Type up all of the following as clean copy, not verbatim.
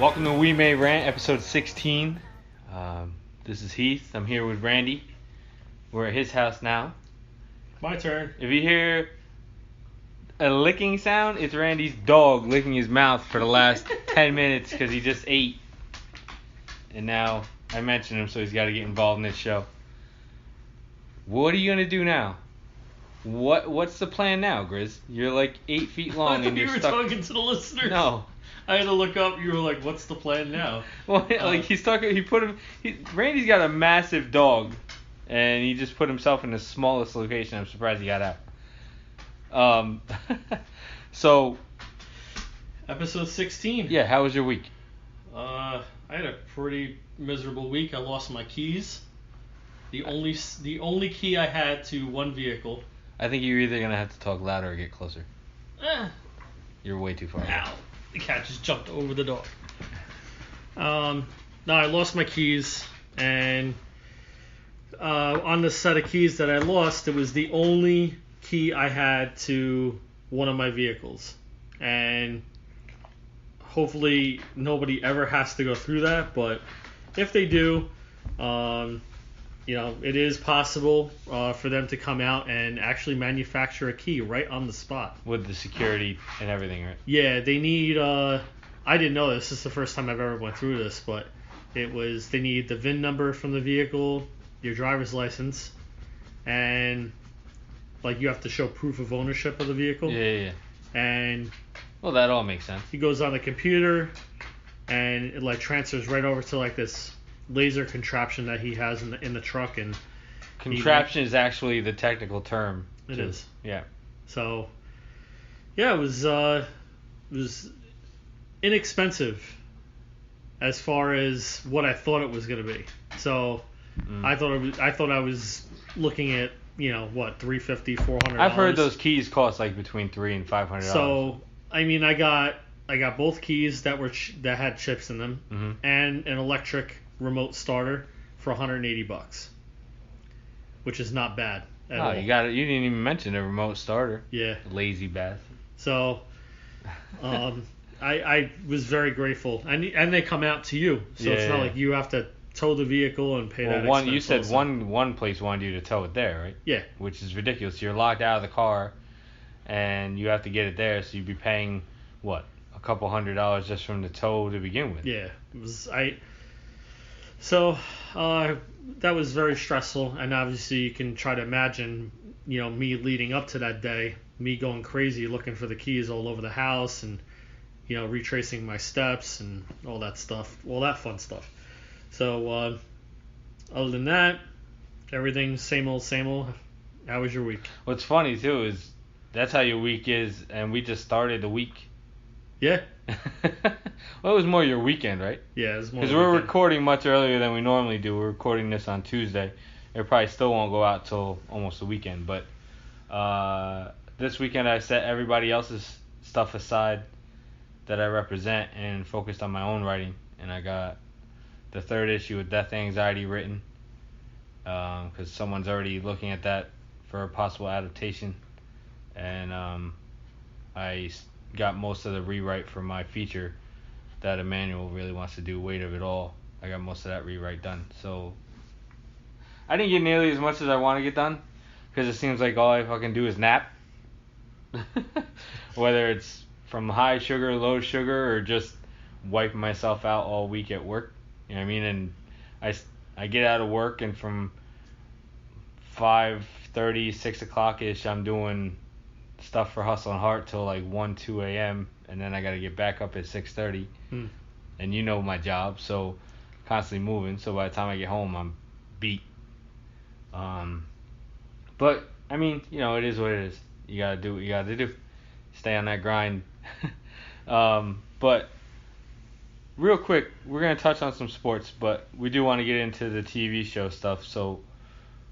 Welcome to WeMayRant, episode 16. This is Heath. I'm here with Randy. We're at his house now. My turn. If you hear a licking sound, it's Randy's dog licking his mouth for the last 10 minutes because he just ate. And now I mentioned him, so he's got to get involved in this show. What are you going to do now? What's the plan now, Grizz? You're like 8 feet long I thought and you're you were stuck. talking to the listeners. No. I had to look up. You were like, "What's the plan now?" Well, like he's talking. Randy's got a massive dog, and he just put himself in the smallest location. I'm surprised he got out. So. Episode 16. Yeah, how was your week? I had a pretty miserable week. I lost my keys. The only key I had to one vehicle. I think you're either gonna have to talk louder or get closer. You're way too far. Ow. The cat just jumped over the dog. No, I lost my keys, and on the set of keys that I lost, it was the only key I had to one of my vehicles. And hopefully nobody ever has to go through that, but if they do, it is possible for them to come out and actually manufacture a key right on the spot. With the security and everything, right? Yeah, they need, I didn't know this. This is the first time I've ever went through this, but they need the VIN number from the vehicle, your driver's license, and, like, you have to show proof of ownership of the vehicle. Yeah. And... well, that all makes sense. He goes on the computer, and it, like, transfers right over to, like, this laser contraption that he has in the truck. And contraption is actually the technical term. It is. Yeah. So, yeah, it was inexpensive as far as what I thought it was going to be. So, I thought I was looking at, $350, $400. I've heard those keys cost like between $300 and $500. So, I mean, I got both keys that had chips in them, and an electric remote starter for $180, which is not bad at all. You got it. You didn't even mention a remote starter. Yeah. Lazy bastard. So, I was very grateful, and they come out to you, so it's not like you have to tow the vehicle and pay that expense. You said also. one place wanted you to tow it there, right? Yeah. Which is ridiculous. You're locked out of the car, and you have to get it there, so you'd be paying what, a couple $100 just from the tow to begin with. Yeah. So, that was very stressful, and obviously you can try to imagine, me leading up to that day, me going crazy looking for the keys all over the house and, retracing my steps and all that stuff, all that fun stuff. So, other than that, everything same old, same old. How was your week? What's funny, too, is that's how your week is, and we just started the week. Yeah. Well, it was more your weekend, right? Yeah, it was more. Because we're recording much earlier than we normally do. We're recording this on Tuesday. It probably still won't go out till almost the weekend. But this weekend I set everybody else's stuff aside that I represent and focused on my own writing. And I got the third issue of Death Anxiety written because someone's already looking at that for a possible adaptation. And I got most of the rewrite for my feature that Emmanuel really wants to do, Weight of It All. I got most of that rewrite done. So I didn't get nearly as much as I want to get done because it seems like all I fucking do is nap. Whether it's from high sugar, low sugar, or just wiping myself out all week at work. You know what I mean? And I get out of work, and from 5:30, 6 o'clock-ish, I'm doing stuff for Hustle and Heart till like 1, 2 a.m. and then I got to get back up at 6:30. And you know my job, so constantly moving. So by the time I get home, I'm beat. But I mean, it is what it is. You gotta do what you gotta do. Stay on that grind. But real quick, we're gonna touch on some sports, but we do want to get into the TV show stuff. So,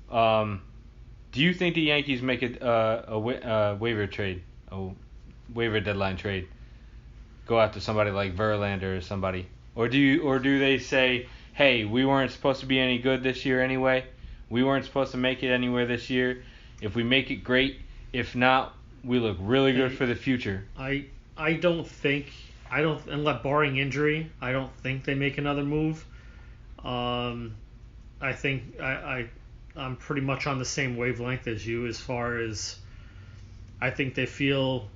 do you think the Yankees make a waiver trade, a waiver deadline trade, go after somebody like Verlander or somebody, or do they say, hey, we weren't supposed to be any good this year anyway, we weren't supposed to make it anywhere this year. If we make it, great. If not, we look really good for the future. I don't think unless barring injury, I don't think they make another move. I think I'm pretty much on the same wavelength as you as far as I think they feel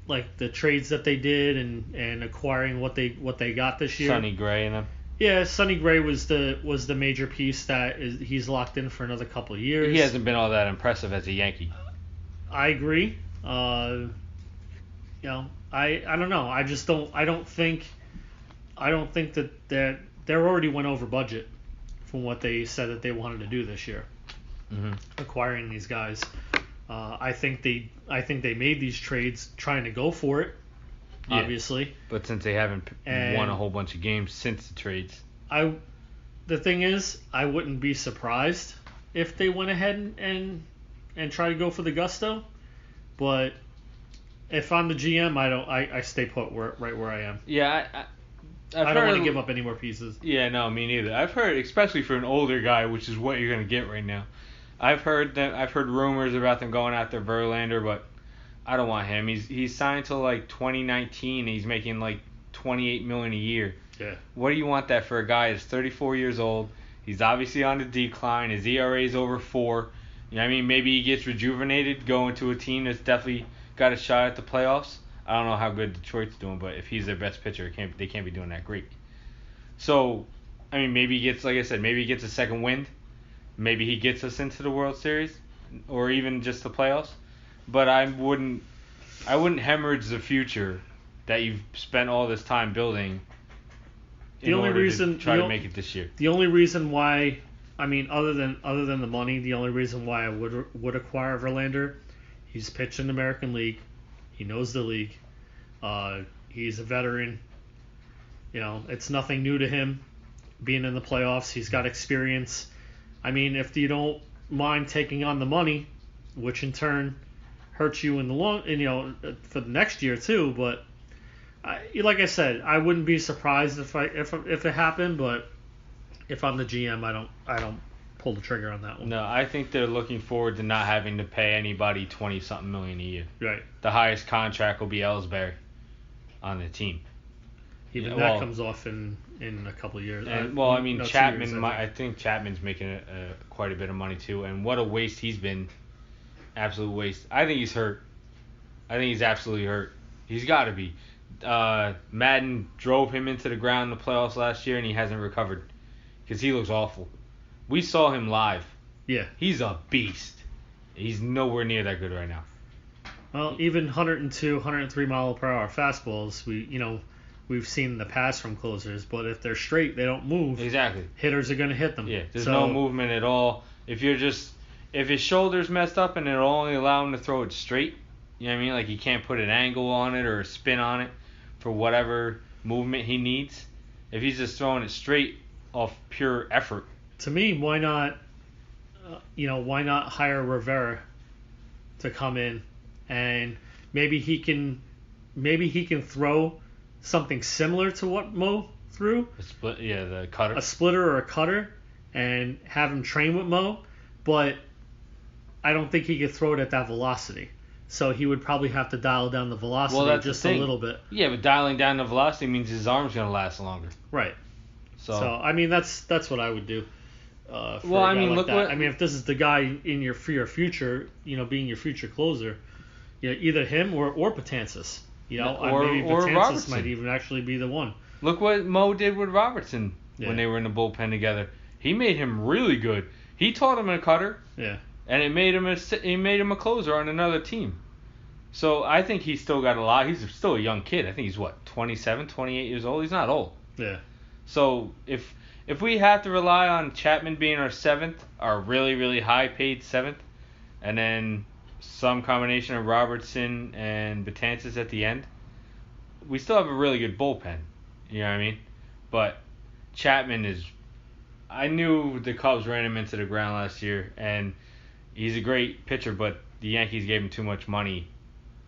like the trades that they did and acquiring what they got this year. Sonny Gray and them. Yeah, Sonny Gray was the major piece that he's locked in for another couple of years. He hasn't been all that impressive as a Yankee. I agree. I don't know. I just don't. I don't think that they already went over budget from what they said that they wanted to do this year, acquiring these guys. I think they made these trades trying to go for it. Yeah, obviously, but since they haven't won a whole bunch of games since the trades, the thing is, I wouldn't be surprised if they went ahead and try to go for the gusto. But if I'm the GM, I stay put right where I am. Yeah, I don't want to give up any more pieces. Yeah, no, me neither. I've heard, especially for an older guy, which is what you're gonna get right now. I've heard rumors about them going after Verlander, but I don't want him. He's signed till like 2019. And he's making like $28 million a year. Yeah. What do you want that for a guy that's 34 years old? He's obviously on the decline. His ERA is over 4. You know what I mean? Maybe he gets rejuvenated going to a team that's definitely got a shot at the playoffs. I don't know how good Detroit's doing, but if he's their best pitcher, they can't be doing that great. So, I mean, maybe he gets, like I said, maybe he gets a second wind. Maybe he gets us into the World Series or even just the playoffs. But I wouldn't hemorrhage the future that you've spent all this time building to try to make it this year. The only reason why, I mean, other than the money, the only reason why I would acquire Verlander, he's pitched in the American League. He knows the league. He's a veteran. You know, it's nothing new to him being in the playoffs. He's got experience. I mean, if you don't mind taking on the money, which in turn hurts you in the long, for the next year too. But like I said, I wouldn't be surprised if it happened. But if I'm the GM, I don't pull the trigger on that one. No, I think they're looking forward to not having to pay anybody $20-something million a year. Right. The highest contract will be Ellsbury on the team. Even that comes off in a couple of years. And, Chapman. I think Chapman's making quite a bit of money too. And what a waste he's been. Absolute waste. I think he's hurt. I think he's absolutely hurt. He's got to be. Madden drove him into the ground in the playoffs last year, and he hasn't recovered because he looks awful. We saw him live. Yeah. He's a beast. He's nowhere near that good right now. Well, even 102, 103 mile per hour fastballs, we've seen in the past from closers, but if they're straight, they don't move. Exactly. Hitters are going to hit them. Yeah, there's no movement at all. If his shoulder's messed up and it'll only allow him to throw it straight, you know what I mean? Like he can't put an angle on it or a spin on it for whatever movement he needs. If he's just throwing it straight off pure effort. To me, why not hire Rivera to come in and maybe he can throw something similar to what Mo threw. The cutter. A splitter or a cutter, and have him train with Mo, but I don't think he could throw it at that velocity. So he would probably have to dial down the velocity just a little bit. Yeah, but dialing down the velocity means his arm's going to last longer. Right. So I mean, that's what I would do. If this is the guy for your future, being your future closer, either him or Betances. Maybe Betances Robertson might even actually be the one. Look what Mo did with Robertson when they were in the bullpen together. He made him really good. He taught him a cutter. Yeah. And it made him a closer on another team. So I think he's still got a lot. He's still a young kid. I think he's 27, 28 years old. He's not old. Yeah. So if we have to rely on Chapman being our 7th, our really, really high paid 7th, and then some combination of Robertson and Betances at the end, we still have a really good bullpen. You know what I mean? But Chapman is... I knew the Cubs ran him into the ground last year, and he's a great pitcher, but the Yankees gave him too much money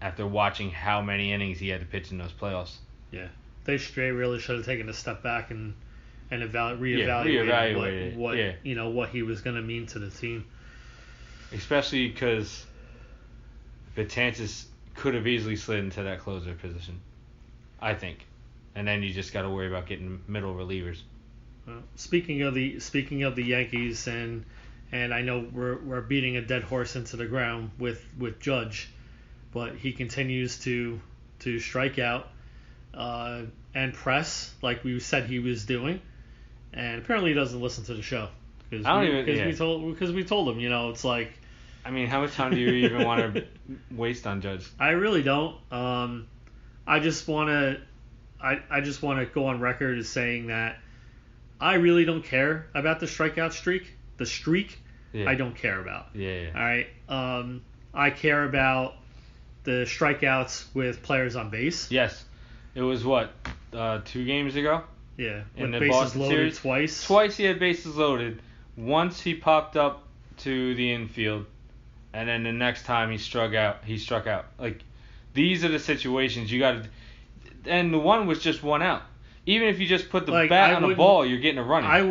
after watching how many innings he had to pitch in those playoffs. Yeah. They really should have taken a step back and reevaluated what he was going to mean to the team. Especially because Betances could have easily slid into that closer position, I think. and then you just got to worry about getting middle relievers. Speaking of the Yankees, and I know we're beating a dead horse into the ground with Judge, but he continues to strike out and press like we said he was doing, and apparently he doesn't listen to the show because we told him, it's like. I mean, how much time do you even want to waste on Judge? I really don't. I just want to go on record as saying that I really don't care about the strikeout streak. The streak, yeah. I don't care about. Yeah. All right. I care about the strikeouts with players on base. Yes. It was 2 games ago? Yeah. In with the bases Boston loaded series? twice. Twice he had bases loaded. Once he popped up to the infield, and then the next time he struck out. Like, these are the situations you got to. And the one was just 1 out. Even if you just put the bat on the ball, you're getting a run. I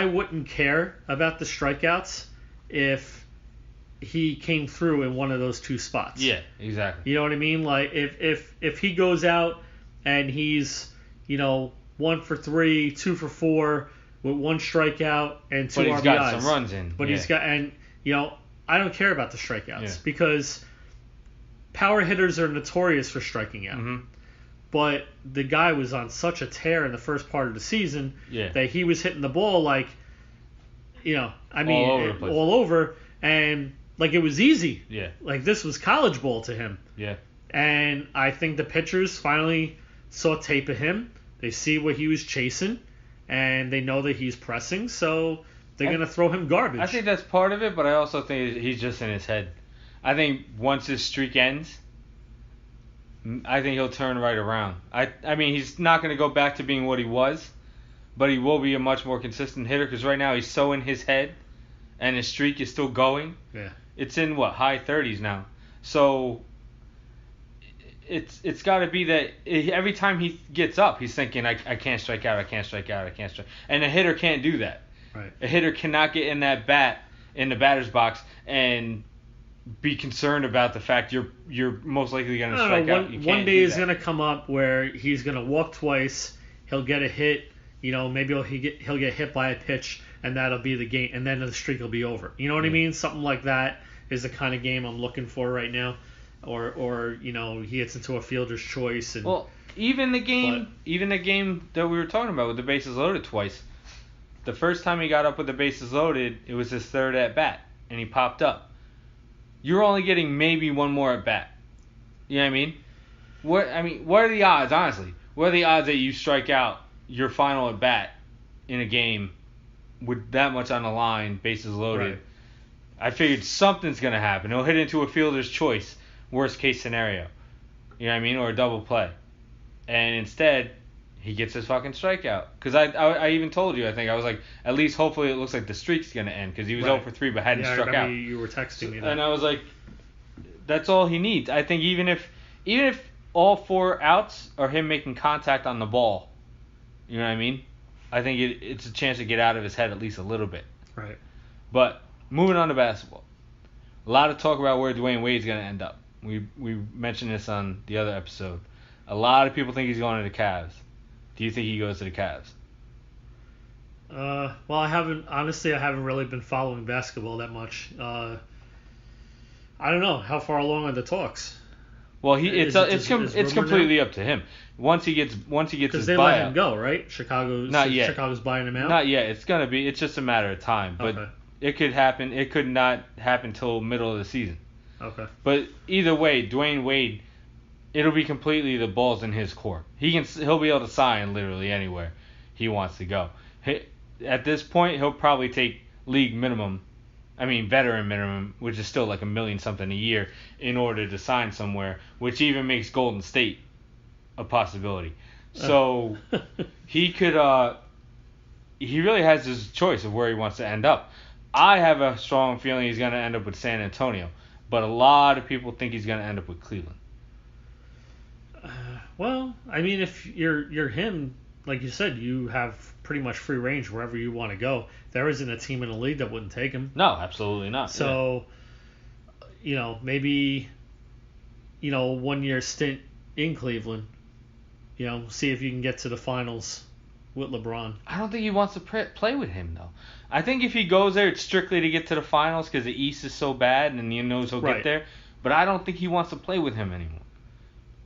wouldn't care about the strikeouts if he came through in one of those 2 spots. Yeah, exactly. You know what I mean? Like if he goes out and he's 1 for 3, 2 for 4 with 1 strikeout and 2 RBIs. But he's got some runs in. But he's got I don't care about the strikeouts because power hitters are notorious for striking out. Mm-hmm. But the guy was on such a tear in the first part of the season that he was hitting the ball like, all over, and like it was easy. Yeah. Like this was college ball to him. Yeah. And I think the pitchers finally saw tape of him. They see what he was chasing, and they know that he's pressing, so they're going to throw him garbage. I think that's part of it, but I also think he's just in his head. I think once his streak ends, I think he'll turn right around. I mean, he's not going to go back to being what he was, but he will be a much more consistent hitter because right now he's so in his head, and his streak is still going. Yeah. It's in, high 30s now. So it's got to be that every time he gets up, he's thinking, I can't strike out, I can't strike out, I can't strike. And a hitter can't do that. Right. A hitter cannot get in that bat in the batter's box and be concerned about the fact you're most likely going to strike out. One day is going to come up where he's going to walk twice, he'll get a hit, maybe he'll get hit by a pitch, and that'll be the game, and then the streak will be over. You know what I mean? Something like that is the kind of game I'm looking for right now. Or he gets into a fielder's choice. And, even the game that we were talking about with the bases loaded twice. The first time he got up with the bases loaded, it was his 3rd at bat, and he popped up. You're only getting maybe 1 more at bat. You know what I mean? What are the odds, honestly? What are the odds that you strike out your final at bat in a game with that much on the line, bases loaded? Right. I figured something's gonna happen. He'll hit into a fielder's choice, worst case scenario. You know what I mean? Or a double play. And instead, he gets his fucking strikeout. Because I even told you, I was like, at least hopefully it looks like the streak's going to end. Because he was 0 for 3 but hadn't struck out. You were texting me that. And I was like, that's all he needs. I think even if all 4 outs are him making contact on the ball, you know what I mean? I think it's a chance to get out of his head at least a little bit. Right. But moving on to basketball. A lot of talk about where Dwayne Wade's going to end up. We mentioned this on the other episode. A lot of people think he's going to the Cavs. Do you think he goes to the Cavs? Well, I haven't really been following basketball that much. I don't know how far along are the talks. Well, it's completely up to him. Once he gets his buyout. Because they let him go, right? Not yet. Chicago's buying him out. Not yet. It's just a matter of time. But okay. It could happen. It could not happen till middle of the season. Okay. But either way, Dwayne Wade, it'll be completely the ball's in his court. He'll be able to sign literally anywhere he wants to go. At this point, he'll probably take veteran minimum, which is still like $1 million something a year, in order to sign somewhere, which even makes Golden State a possibility. So he could, he really has his choice of where he wants to end up. I have a strong feeling he's going to end up with San Antonio, but a lot of people think he's going to end up with Cleveland. Well, I mean, if you're him, like you said, you have pretty much free range wherever you want to go. There isn't a team in the league that wouldn't take him. No, absolutely not. So, maybe, 1 year stint in Cleveland, see if you can get to the finals with LeBron. I don't think he wants to play with him, though. I think if he goes there, it's strictly to get to the finals because the East is so bad and he knows he'll get there. But I don't think he wants to play with him anymore.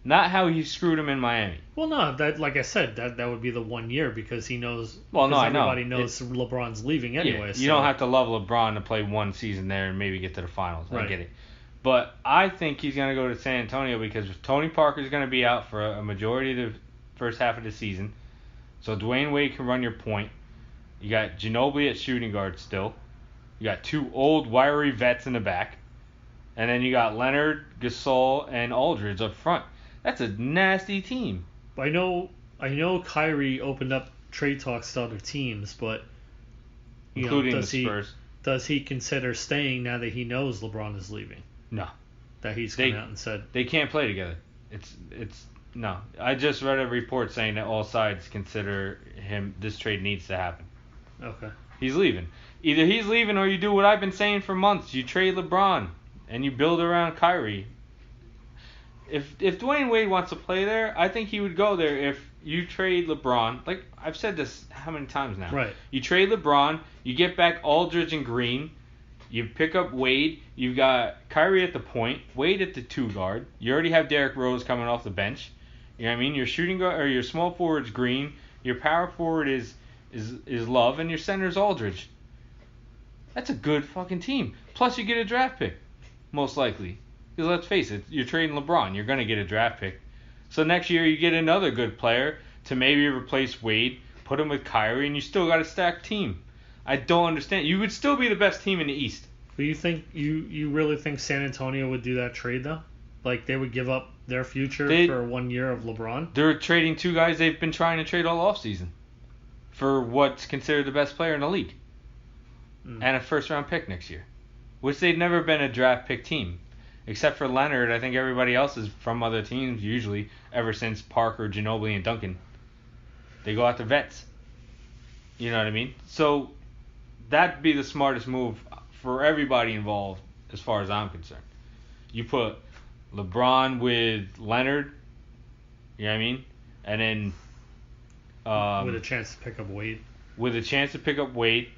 Not how he screwed him in Miami. Well, no, that like I said, that would be the 1 year because he knows. Well, no, I know. Everybody knows LeBron's leaving anyway. Yeah, you don't have to love LeBron to play one season there and maybe get to the finals. I get it. But I think he's going to go to San Antonio because Tony Parker's going to be out for a majority of the first half of the season. So Dwayne Wade can run your point. You got Ginobili at shooting guard still. You got two old, wiry vets in the back. And then you got Leonard, Gasol, and Aldridge up front. That's a nasty team. I know Kyrie opened up trade talks to other teams, but including the Spurs. Does he consider staying now that he knows LeBron is leaving? No. That he's come out and said they can't play together. It's no. I just read a report saying that all sides consider this trade needs to happen. Okay. He's leaving. Either he's leaving or you do what I've been saying for months. You trade LeBron and you build around Kyrie. If Dwayne Wade wants to play there, I think he would go there if you trade LeBron. Like, I've said this how many times now? Right. You trade LeBron, you get back Aldridge and Green, you pick up Wade, you've got Kyrie at the point, Wade at the 2 guard. You already have Derrick Rose coming off the bench. You know what I mean? Your shooting guard or your small forward's Green, your power forward is Love, and your center's Aldridge. That's a good fucking team. Plus you get a draft pick, most likely. Because let's face it, you're trading LeBron. You're going to get a draft pick. So next year you get another good player to maybe replace Wade, put him with Kyrie, and you still got a stacked team. I don't understand. You would still be the best team in the East. Do you think you really think San Antonio would do that trade though? Like they would give up their future for 1 year of LeBron? They're trading 2 guys they've been trying to trade all offseason for what's considered the best player in the league. And a first round pick next year. Which they've never been a draft pick team. Except for Leonard, I think everybody else is from other teams usually, ever since Parker, Ginobili, and Duncan. They go after vets. You know what I mean? So that'd be the smartest move for everybody involved as far as I'm concerned. You put LeBron with Leonard, you know what I mean? And then with a chance to pick up Wade.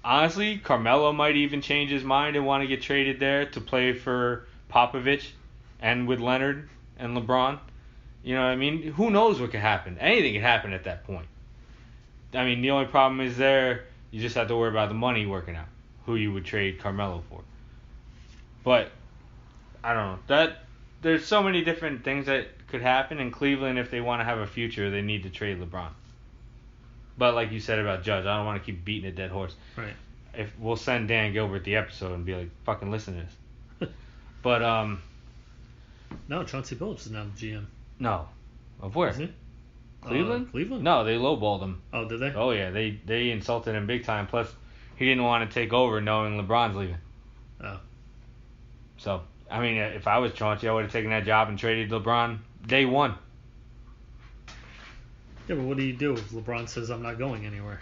Honestly, Carmelo might even change his mind and want to get traded there to play for Popovich and with Leonard and LeBron. You know what I mean? Who knows what could happen? Anything could happen at that point. I mean, the only problem is you just have to worry about the money working out, who you would trade Carmelo for. But, I don't know. There's so many different things that could happen in Cleveland. If they want to have a future, they need to trade LeBron. But like you said about Judge, I don't want to keep beating a dead horse. Right. If we'll send Dan Gilbert the episode and be like, fucking listen to this. But no, Chauncey Billups is now the GM. No. Of where? Is he? Cleveland? Cleveland? No, they lowballed him. Oh, did they? Oh yeah, they insulted him big time. Plus, he didn't want to take over knowing LeBron's leaving. Oh. So, I mean, if I was Chauncey, I would have taken that job and traded LeBron day one. Yeah, but what do you do if LeBron says, I'm not going anywhere?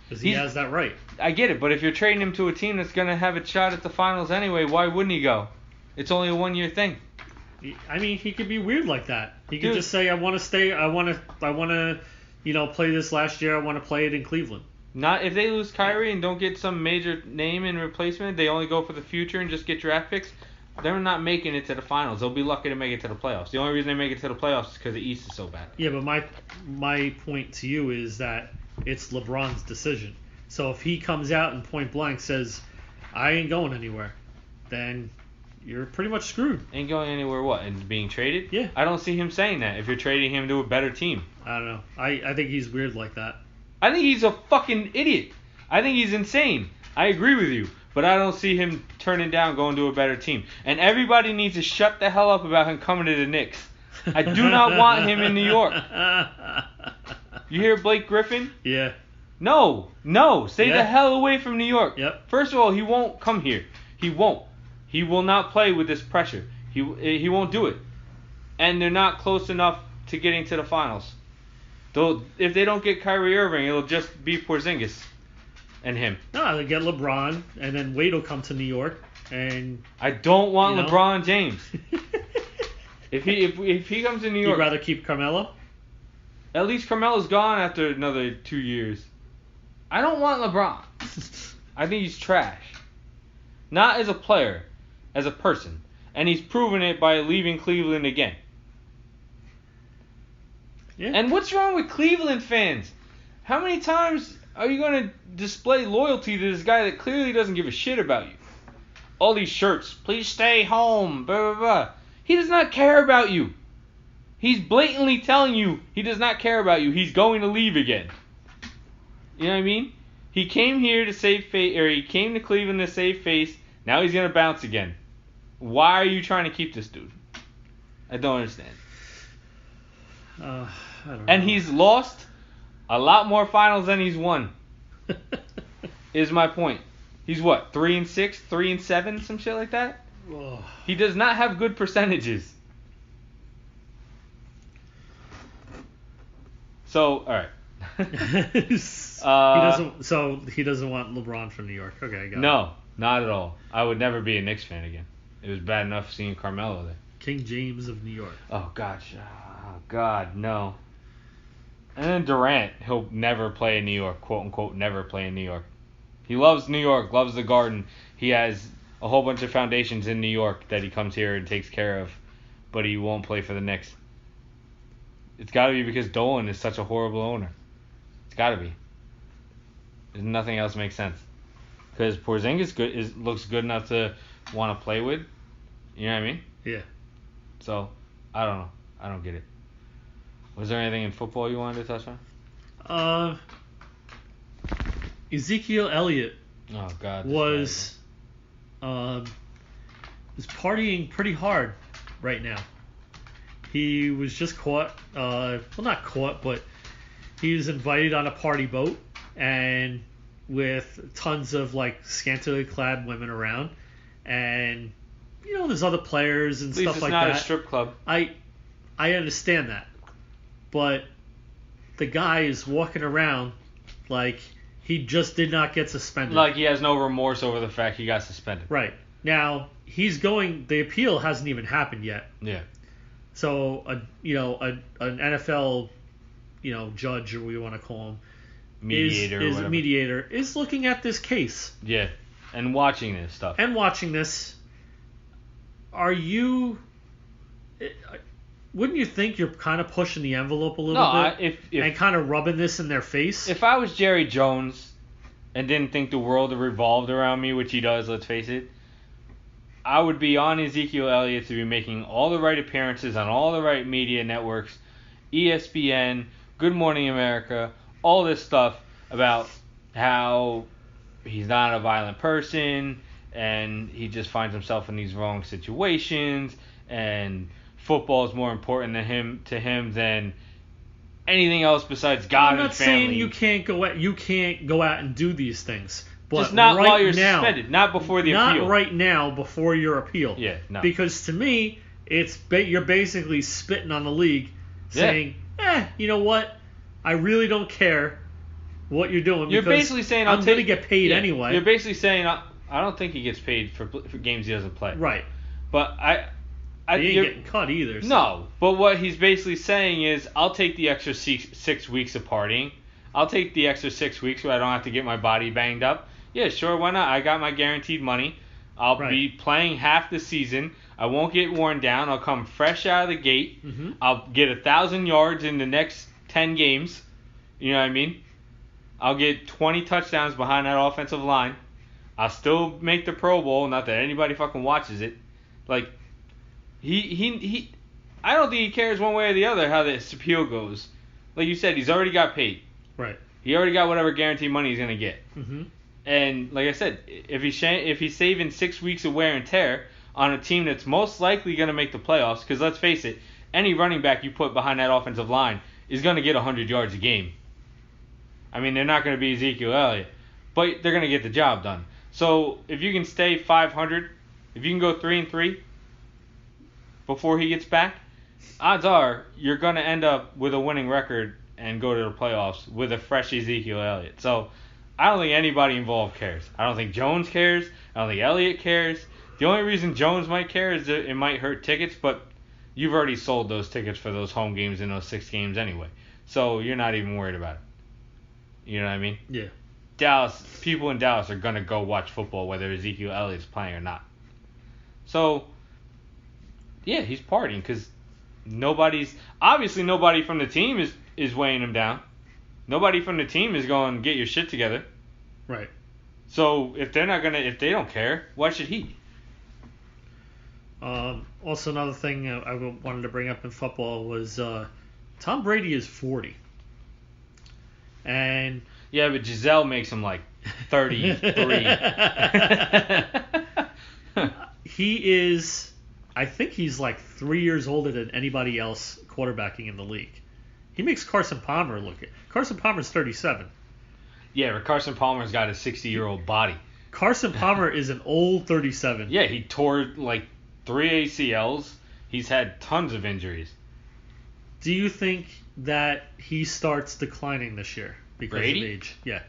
Because he has that right. I get it, but if you're trading him to a team that's going to have a shot at the finals anyway, why wouldn't he go? It's only a 1 year thing. I mean, he could be weird like that. He could just say, I want to stay, I want to, play this last year, I want to play it in Cleveland. Not if they lose Kyrie and don't get some major name in replacement, they only go for the future and just get draft picks. They're not making it to the finals. They'll be lucky to make it to the playoffs. The only reason they make it to the playoffs is because the East is so bad. Yeah, but my point to you is that it's LeBron's decision. So if he comes out and point blank says, I ain't going anywhere, then you're pretty much screwed. Ain't going anywhere what? And being traded? Yeah. I don't see him saying that if you're trading him to a better team. I don't know. I think he's weird like that. I think he's a fucking idiot. I think he's insane. I agree with you. But I don't see him turning down going to a better team. And everybody needs to shut the hell up about him coming to the Knicks. I do not want him in New York. You hear Blake Griffin? Yeah. No. Stay the hell away from New York. Yep. First of all, he won't come here. He won't. He will not play with this pressure. He won't do it. And they're not close enough to getting to the finals. Though if they don't get Kyrie Irving, it'll just be Porzingis and him. No, they get LeBron, and then Wade will come to New York, and I don't want LeBron James. If he comes to New York, You'd rather keep Carmelo? at least Carmelo's gone after another 2 years. I don't want LeBron. I think he's trash. Not as a player, as a person. And he's proven it by leaving Cleveland again. Yeah. And what's wrong with Cleveland fans? How many times are you going to display loyalty to this guy that clearly doesn't give a shit about you? All these shirts, please stay home, blah, blah, blah. He does not care about you. He's blatantly telling you he does not care about you. He's going to leave again. You know what I mean? He came here to save face, or he came to Cleveland to save face. Now he's going to bounce again. Why are you trying to keep this dude? I don't understand. I don't know. And he's lost a lot more finals than he's won. Is my point. He's what, 3-6, 3-7, some shit like that? Oh. He does not have good percentages. So, all right. He doesn't want LeBron from New York. Okay, I got it. No, not at all. I would never be a Knicks fan again. It was bad enough seeing Carmelo there. King James of New York. Oh, gosh. Oh, God, no. And then Durant, he'll never play in New York, quote unquote, never play in New York. He loves New York, loves the Garden. He has a whole bunch of foundations in New York that he comes here and takes care of, but he won't play for the Knicks. It's got to be because Dolan is such a horrible owner. It's got to be. There's nothing else makes sense. Because Porzingis looks good enough to want to play with. You know what I mean? Yeah. So, I don't know. I don't get it. Was there anything in football you wanted to touch on? Ezekiel Elliott Oh God. was partying pretty hard right now. He was just caught. Well, not caught, but he was invited on a party boat and with tons of like scantily clad women around, and there's other players and At least stuff like that. It's not a strip club. I understand that, but the guy is walking around like he just did not get suspended. Like he has no remorse over the fact he got suspended. Right. Now the appeal hasn't even happened yet. Yeah. So an NFL judge, or what you want to call him, mediator is looking at this case. Yeah. And watching this stuff. Wouldn't you think you're kind of pushing the envelope a little bit and kind of rubbing this in their face? If I was Jerry Jones and didn't think the world revolved around me, which he does, let's face it, I would be on Ezekiel Elliott to be making all the right appearances on all the right media networks, ESPN, Good Morning America, all this stuff about how he's not a violent person and he just finds himself in these wrong situations and football is more important to him than anything else besides God and family. I'm not saying you can't go out and do these things, but just not right while you're now, suspended, not before the appeal. Not right now, before your appeal. Yeah, no. Because to me, you're basically spitting on the league, saying, you know what? I really don't care what you're doing. You're basically saying I'm going to get paid anyway. You're basically saying I don't think he gets paid for games he doesn't play. Right. But he ain't getting cut either. So. No, but what he's basically saying is, I'll take the extra 6 weeks of partying. I'll take the extra 6 weeks where I don't have to get my body banged up. Yeah, sure, why not? I got my guaranteed money. I'll be playing half the season. I won't get worn down. I'll come fresh out of the gate. Mm-hmm. I'll get 1,000 yards in the next 10 games. You know what I mean? I'll get 20 touchdowns behind that offensive line. I'll still make the Pro Bowl. Not that anybody fucking watches it. Like, he I don't think he cares one way or the other how this appeal goes. Like you said, he's already got paid. Right. He already got whatever guaranteed money he's gonna get. Mm-hmm. And like I said, if he's saving 6 weeks of wear and tear on a team that's most likely gonna make the playoffs, because let's face it, any running back you put behind that offensive line is gonna get 100 yards a game. I mean, they're not gonna be Ezekiel Elliott, but they're gonna get the job done. So if you can stay 500, if you can go 3-3 before he gets back, odds are you're going to end up with a winning record and go to the playoffs with a fresh Ezekiel Elliott. So I don't think anybody involved cares. I don't think Jones cares. I don't think Elliott cares. The only reason Jones might care is that it might hurt tickets, but you've already sold those tickets for those home games in those 6 games anyway. So you're not even worried about it. You know what I mean? Yeah. People in Dallas are going to go watch football whether Ezekiel Elliott's playing or not. So, yeah, he's partying because nobody from the team is weighing him down. Nobody from the team is going, get your shit together. Right. So if they don't care, why should he? Also, another thing I wanted to bring up in football was Tom Brady is 40. And yeah, but Giselle makes him like 33. He is, I think he's like 3 years older than anybody else quarterbacking in the league. He makes Carson Palmer look it. Carson Palmer's 37. Yeah, but Carson Palmer's got a 60-year-old body. Carson Palmer is an old 37. Yeah, he tore like 3 ACLs. He's had tons of injuries. Do you think that he starts declining this year because Brady? of age? Yeah.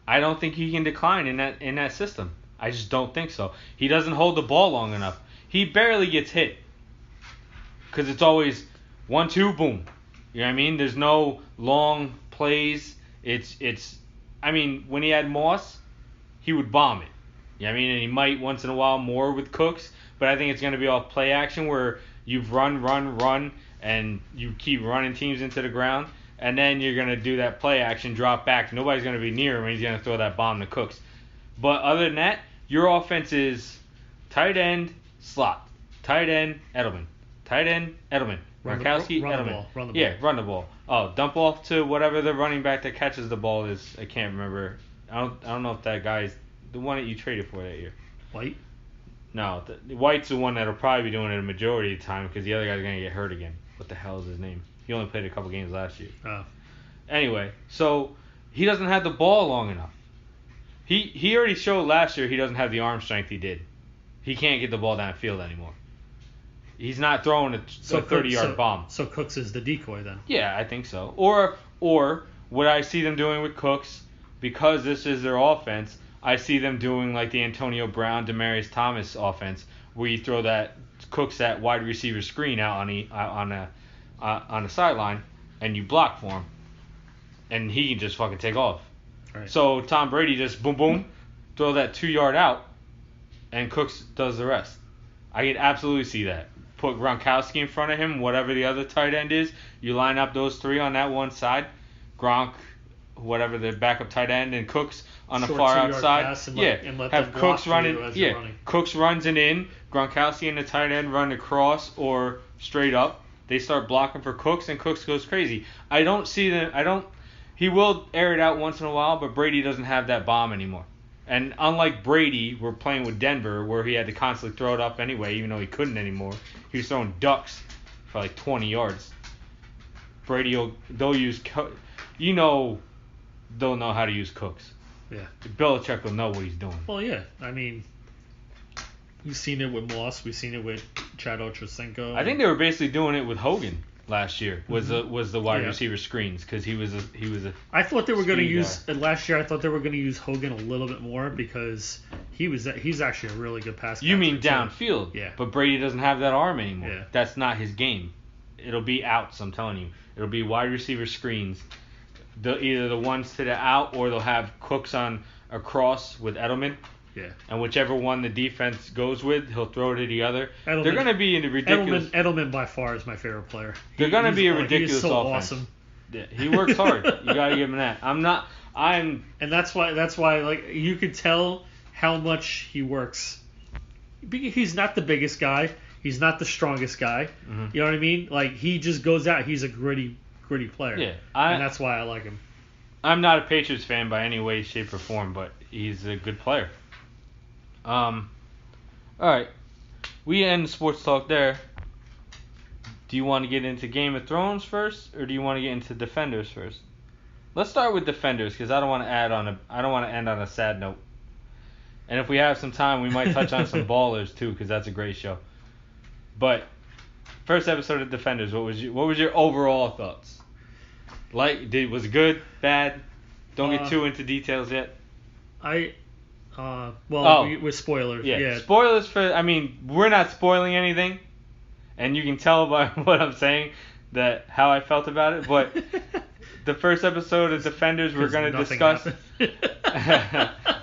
I don't think he can decline in that system. I just don't think so. He doesn't hold the ball long enough. He barely gets hit. Because it's always 1-2, boom. You know what I mean? There's no long plays. I mean, when he had Moss, he would bomb it. You know what I mean? And he might once in a while more with Cooks, but I think it's going to be all play action where you've run, and you keep running teams into the ground, and then you're going to do that play action, drop back. Nobody's going to be near him when he's going to throw that bomb to Cooks. But other than that, your offense is tight end, slot. Tight end, Edelman. Tight end, Edelman. Gronkowski, Edelman. Run the ball. Yeah, run the ball. Oh, dump off to whatever the running back that catches the ball is. I can't remember. I don't know if that guy's the one that you traded for that year. White? No, White's the one that'll probably be doing it a majority of the time because the other guy's going to get hurt again. What the hell is his name? He only played a couple games last year. Oh. Anyway, so he doesn't have the ball long enough. He already showed last year he doesn't have the arm strength he did. He can't get the ball downfield anymore. He's not throwing a 30-yard bomb. So Cooks is the decoy then? Yeah, I think so. Or what I see them doing with Cooks, because this is their offense, I see them doing like the Antonio Brown, Demaryius Thomas offense, where you throw that Cooks that wide receiver screen out on the sideline, and you block for him, and he can just fucking take off. Right. So Tom Brady just boom boom, throw that 2-yard out, and Cooks does the rest. I can absolutely see that. Put Gronkowski in front of him, whatever the other tight end is. You line up those 3 on that one side. Gronk, whatever the backup tight end, and Cooks on the far outside. Have Cooks running. Cooks runs it in. Gronkowski and the tight end run across or straight up. They start blocking for Cooks, and Cooks goes crazy. I don't see them. He will air it out once in a while, but Brady doesn't have that bomb anymore. And unlike Brady, we're playing with Denver, where he had to constantly throw it up anyway, even though he couldn't anymore. He was throwing ducks for like 20 yards. Brady, they'll know how to use Cooks. Yeah. Belichick will know what he's doing. Well, yeah. I mean, we've seen it with Moss. We've seen it with Chad Ochocinco. I think they were basically doing it with Hogan last year. Was the wide receiver screens because he was a. I thought they were going to use last year. I thought they were going to use Hogan a little bit more because he's actually a really good pass catcher. You mean downfield? Yeah. But Brady doesn't have that arm anymore. Yeah. That's not his game. It'll be outs. I'm telling you. It'll be wide receiver screens. Either the ones to the out or they'll have Cooks on a cross with Edelman. Yeah. And whichever one the defense goes with, he'll throw to the other. They're going to be in a ridiculous. Edelman by far is my favorite player. They're going to be a ridiculous he is so offense. Awesome. Yeah, he works hard. You got to give him that. And that's why like you could tell how much he works. He's not the biggest guy. He's not the strongest guy. Mm-hmm. You know what I mean? Like he just goes out. He's a gritty player. Yeah. And that's why I like him. I'm not a Patriots fan by any way, shape, or form, but he's a good player. All right. We end the sports talk there. Do you want to get into Game of Thrones first, or do you want to get into Defenders first? Let's start with Defenders because I don't want to end on a sad note. And if we have some time, we might touch on some Ballers too because that's a great show. But first episode of Defenders, what was your overall thoughts? Was it good, bad? Don't get too into details yet. With spoilers. Yeah. Spoilers we're not spoiling anything. and you can tell by what I'm saying that how I felt about it. But the first episode of Defenders, we're going to discuss.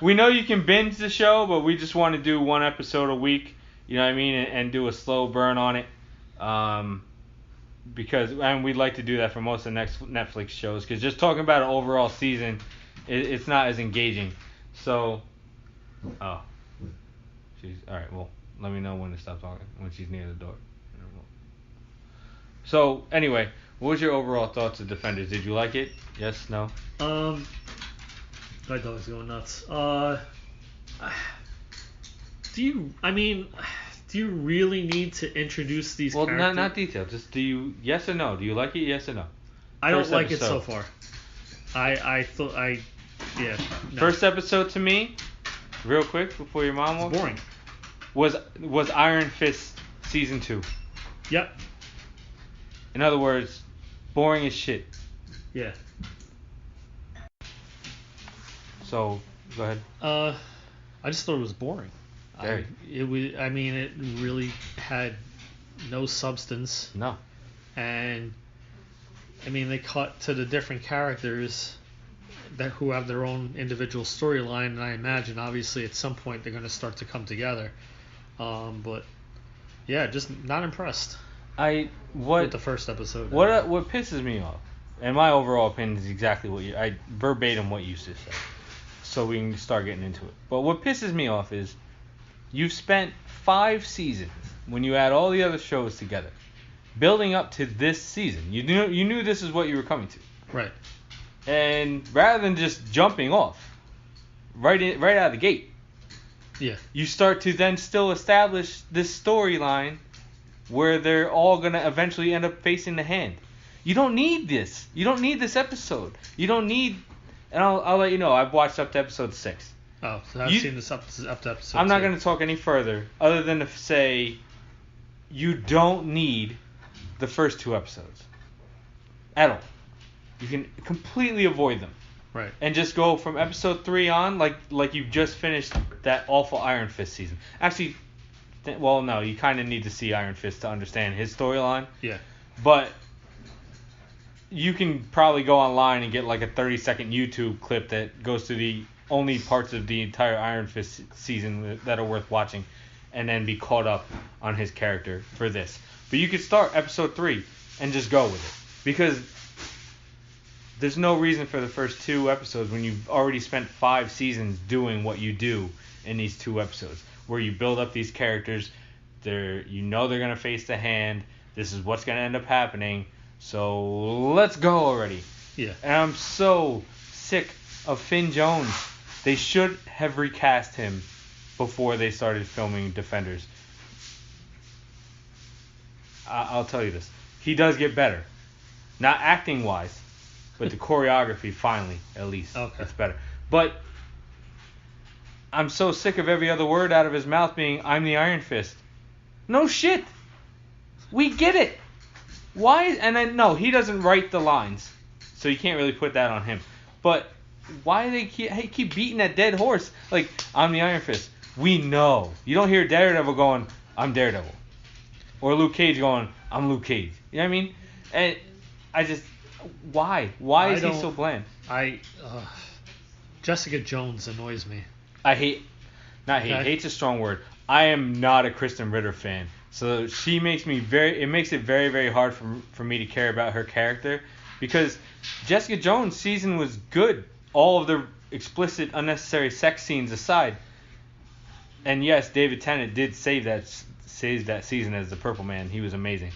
We know you can binge the show, but we just want to do one episode a week. You know what I mean, and do a slow burn on it. Because we'd like to do that for most of the next Netflix shows. Because just talking about an overall season, it's not as engaging. So, she's all right. Well, let me know when to stop talking when she's near the door. So anyway, what was your overall thoughts of Defenders? Did you like it? Yes, no. My dog's going nuts. Do you really need to introduce these characters? Well, not detail. Just do you, yes or no? Do you like it? Yes or no? I don't like it so far. Yeah. No. First episode to me, real quick before your mom walks. Boring. Was Iron Fist season 2? Yep. In other words, boring as shit. Yeah. So, go ahead. I just thought it was boring. Very. It really had no substance. No. And they cut to the different characters who have their own individual storyline, and I imagine obviously at some point they're going to start to come together. But yeah, just not impressed. With the first episode. What pisses me off, and my overall opinion is exactly verbatim what you just said, so we can start getting into it. But what pisses me off is you've spent 5 seasons, when you add all the other shows together, building up to this season. You knew this is what you were coming to. Right. And rather than just jumping off right out of the gate, yeah, you start to then still establish this storyline where they're all going to eventually end up facing the Hand. You don't need this. You don't need this episode. You don't need... And I'll let you know, I've watched up to episode 6. Oh, so I've seen this up to episode I'm 2. not going to talk any further, other than to say you don't need the first 2 episodes. At all. You can completely avoid them. Right. And just go from episode 3 on, like you've just finished that awful Iron Fist season. Actually... Well, no, you kind of need to see Iron Fist to understand his storyline. Yeah. But you can probably go online and get like a 30-second YouTube clip that goes through the only parts of the entire Iron Fist season that are worth watching, and then be caught up on his character for this. But you could start episode 3 and just go with it. Because there's no reason for the first 2 episodes when you've already spent 5 seasons doing what you do in these 2 episodes. Where you build up these characters, they're going to face the Hand. This is what's going to end up happening. So let's go already. Yeah. And I'm so sick of Finn Jones. They should have recast him before they started filming Defenders. I'll tell you this. He does get better. Not acting wise, but the choreography finally, at least, it's better. But I'm so sick of every other word out of his mouth being, I'm the Iron Fist. No shit. We get it. Why? And then, no, he doesn't write the lines. So you can't really put that on him. But why do they keep beating that dead horse? Like, I'm the Iron Fist. We know. You don't hear Daredevil going, I'm Daredevil. Or Luke Cage going, I'm Luke Cage. You know what I mean? And I just, why? Why is he so bland? Jessica Jones annoys me. Hate's a strong word. I am not a Kristen Ritter fan. So it makes it very, very hard for me to care about her character. Because Jessica Jones' season was good. All of the explicit, unnecessary sex scenes aside. And yes, David Tennant did save that season as the Purple Man. He was amazing.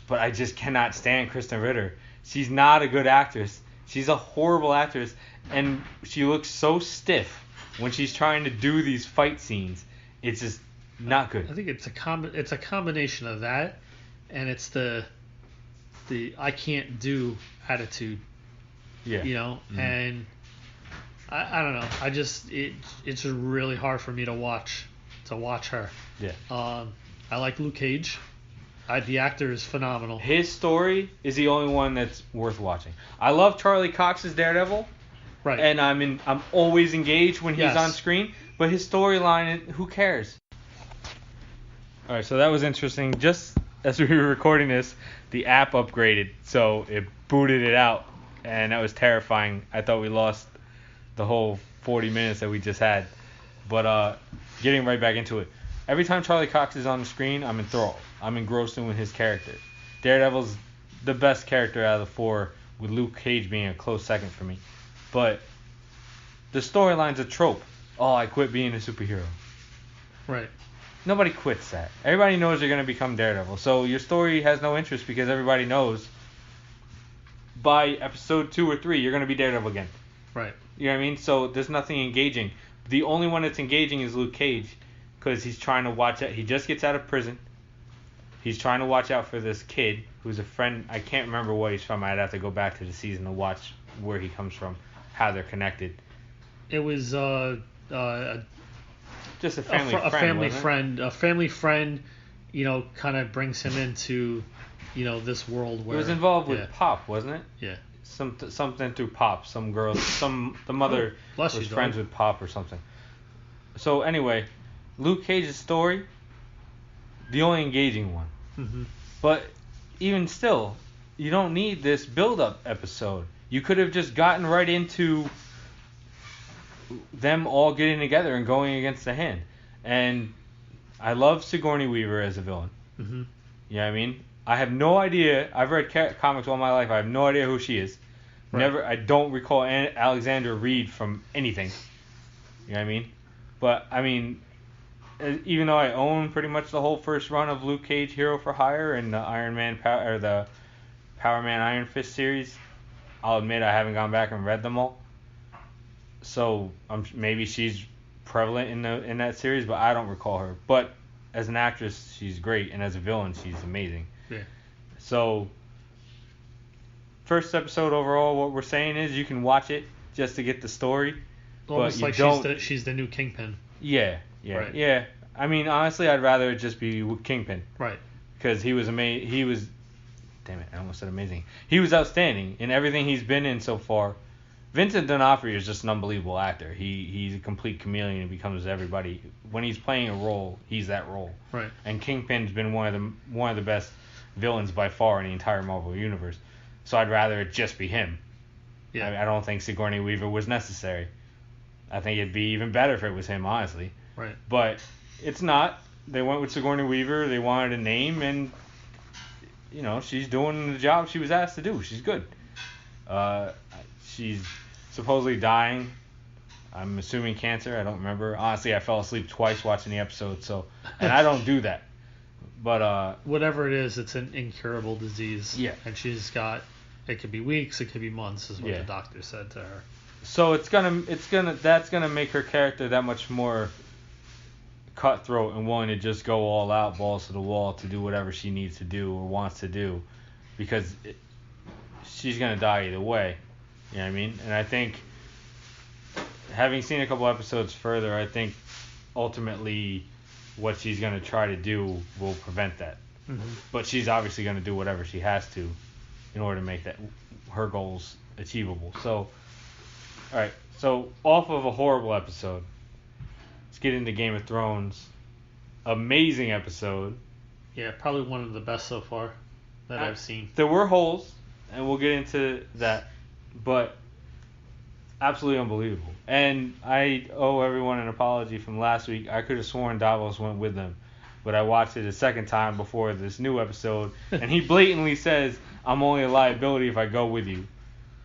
But I just cannot stand Kristen Ritter. She's not a good actress. She's a horrible actress. And she looks so stiff when she's trying to do these fight scenes. It's just not good. I think it's a combination of that, and it's the I can't do attitude. Yeah. Mm-hmm. And I don't know. It's just really hard for me to watch her. Yeah. I like Luke Cage. The actor is phenomenal. His story is the only one that's worth watching. I love Charlie Cox's Daredevil. Right. And I'm always engaged when he's on screen, but his storyline, who cares? All right, so that was interesting. Just as we were recording this, the app upgraded, so it booted it out, and that was terrifying. I thought we lost the whole 40 minutes that we just had. But getting right back into it. Every time Charlie Cox is on the screen, I'm enthralled. I'm engrossed in his character. Daredevil's the best character out of the four, with Luke Cage being a close second for me. But the storyline's a trope. Oh, I quit being a superhero. Right. Nobody quits that. Everybody knows you're going to become Daredevil. So your story has no interest because everybody knows by episode 2 or 3 you're going to be Daredevil again. Right. You know what I mean? So there's nothing engaging. The only one that's engaging is Luke Cage because he's trying to watch out. He just gets out of prison. He's trying to watch out for this kid who's a friend. I can't remember where he's from. I'd have to go back to the season to watch where he comes from, how they're connected. It was just a family friend. A family friend, kind of brings him into, this world where it was involved with Pop, wasn't it? Yeah. Something through Pop. Some girl, the mother was friends with Pop or something. So anyway, Luke Cage's story, the only engaging one. Mm-hmm. But even still, you don't need this build-up episode. You could have just gotten right into them all getting together and going against the Hand. And I love Sigourney Weaver as a villain. Mm-hmm. You know what I mean? I have no idea. I've read comics all my life. I have no idea who she is. Right. I don't recall Alexandra Reed from anything. You know what I mean? But, I mean, even though I own pretty much the whole first run of Luke Cage Hero for Hire and the the Power Man Iron Fist series, I'll admit I haven't gone back and read them all. So maybe she's prevalent in that series, but I don't recall her. But as an actress, she's great, and as a villain, she's amazing. Yeah. So first episode overall, what we're saying is you can watch it just to get the story. Almost like she's the new Kingpin. Yeah. Right. Yeah. I mean, honestly, I'd rather it just be Kingpin. Right. Because he was amazing. Damn it, I almost said amazing. He was outstanding in everything he's been in so far. Vincent D'Onofrio is just an unbelievable actor. He's a complete chameleon and becomes everybody. When he's playing a role, he's that role. Right. And Kingpin's been one of the best villains by far in the entire Marvel universe. So I'd rather it just be him. Yeah. I don't think Sigourney Weaver was necessary. I think it'd be even better if it was him, honestly. Right. But it's not. They went with Sigourney Weaver. They wanted a name, and she's doing the job she was asked to do. She's good. She's supposedly dying. I'm assuming cancer. I don't remember. Honestly, I fell asleep twice watching the episode, and I don't do that. But whatever it is, it's an incurable disease. Yeah. And she's got. It could be weeks. It could be months, is what the doctor said to her. So that's gonna make her character that much more cutthroat and willing to just go all out, balls to the wall, to do whatever she needs to do or wants to do, because she's gonna die either way. You know what I mean? And I think, having seen a couple episodes further, I think ultimately what she's gonna try to do will prevent that. Mm-hmm. But she's obviously gonna do whatever she has to in order to make her goals achievable. So, all right. So off of a horrible episode, let's get into Game of Thrones. Amazing episode. Yeah, probably one of the best so far that I've seen. There were holes, and we'll get into that, but absolutely unbelievable. And I owe everyone an apology from last week. I could have sworn Davos went with them, but I watched it a second time before this new episode, and he blatantly says, I'm only a liability if I go with you.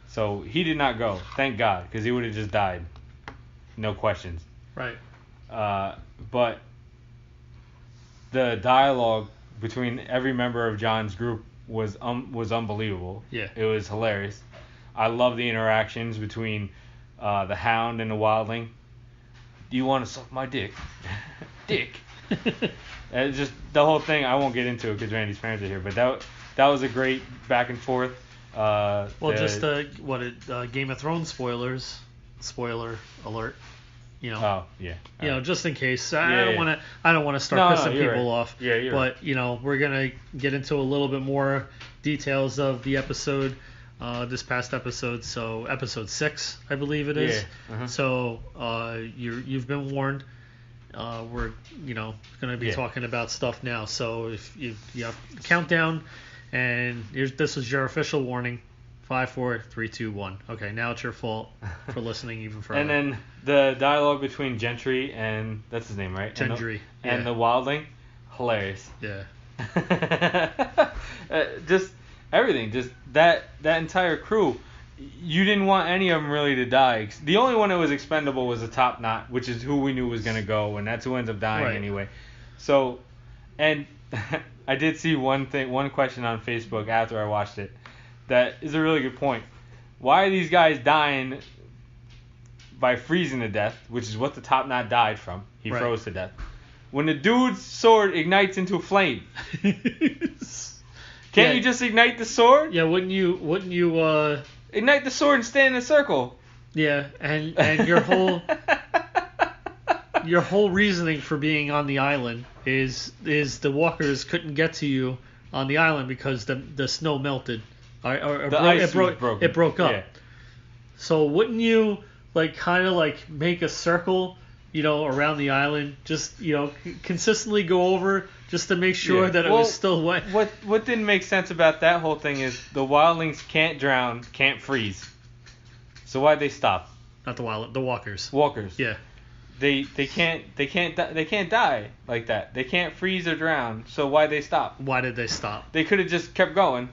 So he did not go, thank God, because he would have just died. No questions. Right. But the dialogue between every member of John's group was unbelievable. Yeah. It was hilarious. I love the interactions between the Hound and the Wildling. Do you want to suck my dick? Dick. And just the whole thing. I won't get into it because Randy's parents are here, but that was a great back and forth. Game of Thrones spoilers. Spoiler alert. Oh yeah. Just in case. I don't want to start pissing people off. Yeah, you're right. But we're gonna get into a little bit more details of the episode, this past episode. So episode 6, I believe it is. Yeah. Uh-huh. So you've been warned. we're going to be talking about stuff now. So if you have countdown, and this was your official warning. 5, 4, 3, 2, 1. Okay, now it's your fault for listening even further. And then the dialogue between Gentry and that's his name, right? Gentry. And the Wildling, hilarious. Yeah. Just everything, just that entire crew. You didn't want any of them really to die. The only one that was expendable was the Top Knot, which is who we knew was gonna go, and that's who ends up dying anyway. So, and I did see one question on Facebook after I watched it. That is a really good point. Why are these guys dying by freezing to death, which is what the Top Knot died from? He froze to death. When the dude's sword ignites into flame. Can't you just ignite the sword? Yeah, wouldn't you ignite the sword and stand in a circle. Yeah, and your whole reasoning for being on the island is the walkers couldn't get to you on the island because the snow melted. It broke up. Yeah. So wouldn't you kind of make a circle, around the island, just consistently go over just to make sure that it was still wet? What didn't make sense about that whole thing is the wildlings can't drown, can't freeze. So why'd they stop? Not the walkers. Walkers. Yeah. They can't die like that. They can't freeze or drown. So why'd they stop? Why did they stop? They could have just kept going.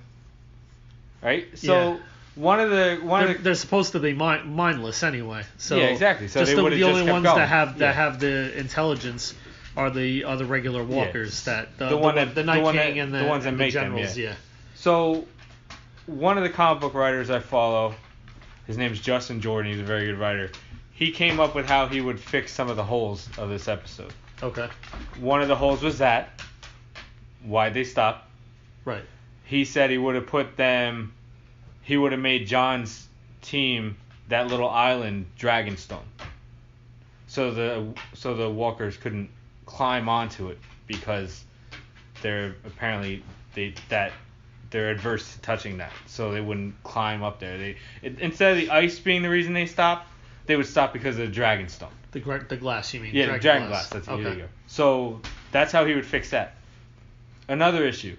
Right? So they're supposed to be mindless anyway. So yeah, exactly. So just they would have just kept going. The only ones that have the intelligence are the regular walkers that the Night King and the ones that make generals. Them, yeah. So one of the comic book writers I follow, his name's Justin Jordan. He's a very good writer. He came up with how he would fix some of the holes of this episode. Okay. One of the holes was that. Why'd they stop? Right. He said he would have made John's team that little island Dragonstone. So the walkers couldn't climb onto it because they're adverse to touching that. So they wouldn't climb up there. Instead of the ice being the reason they stopped, they would stop because of the Dragonstone. The glass, you mean? Yeah, the dragon glass. That's okay. There you go. So that's how he would fix that. Another issue.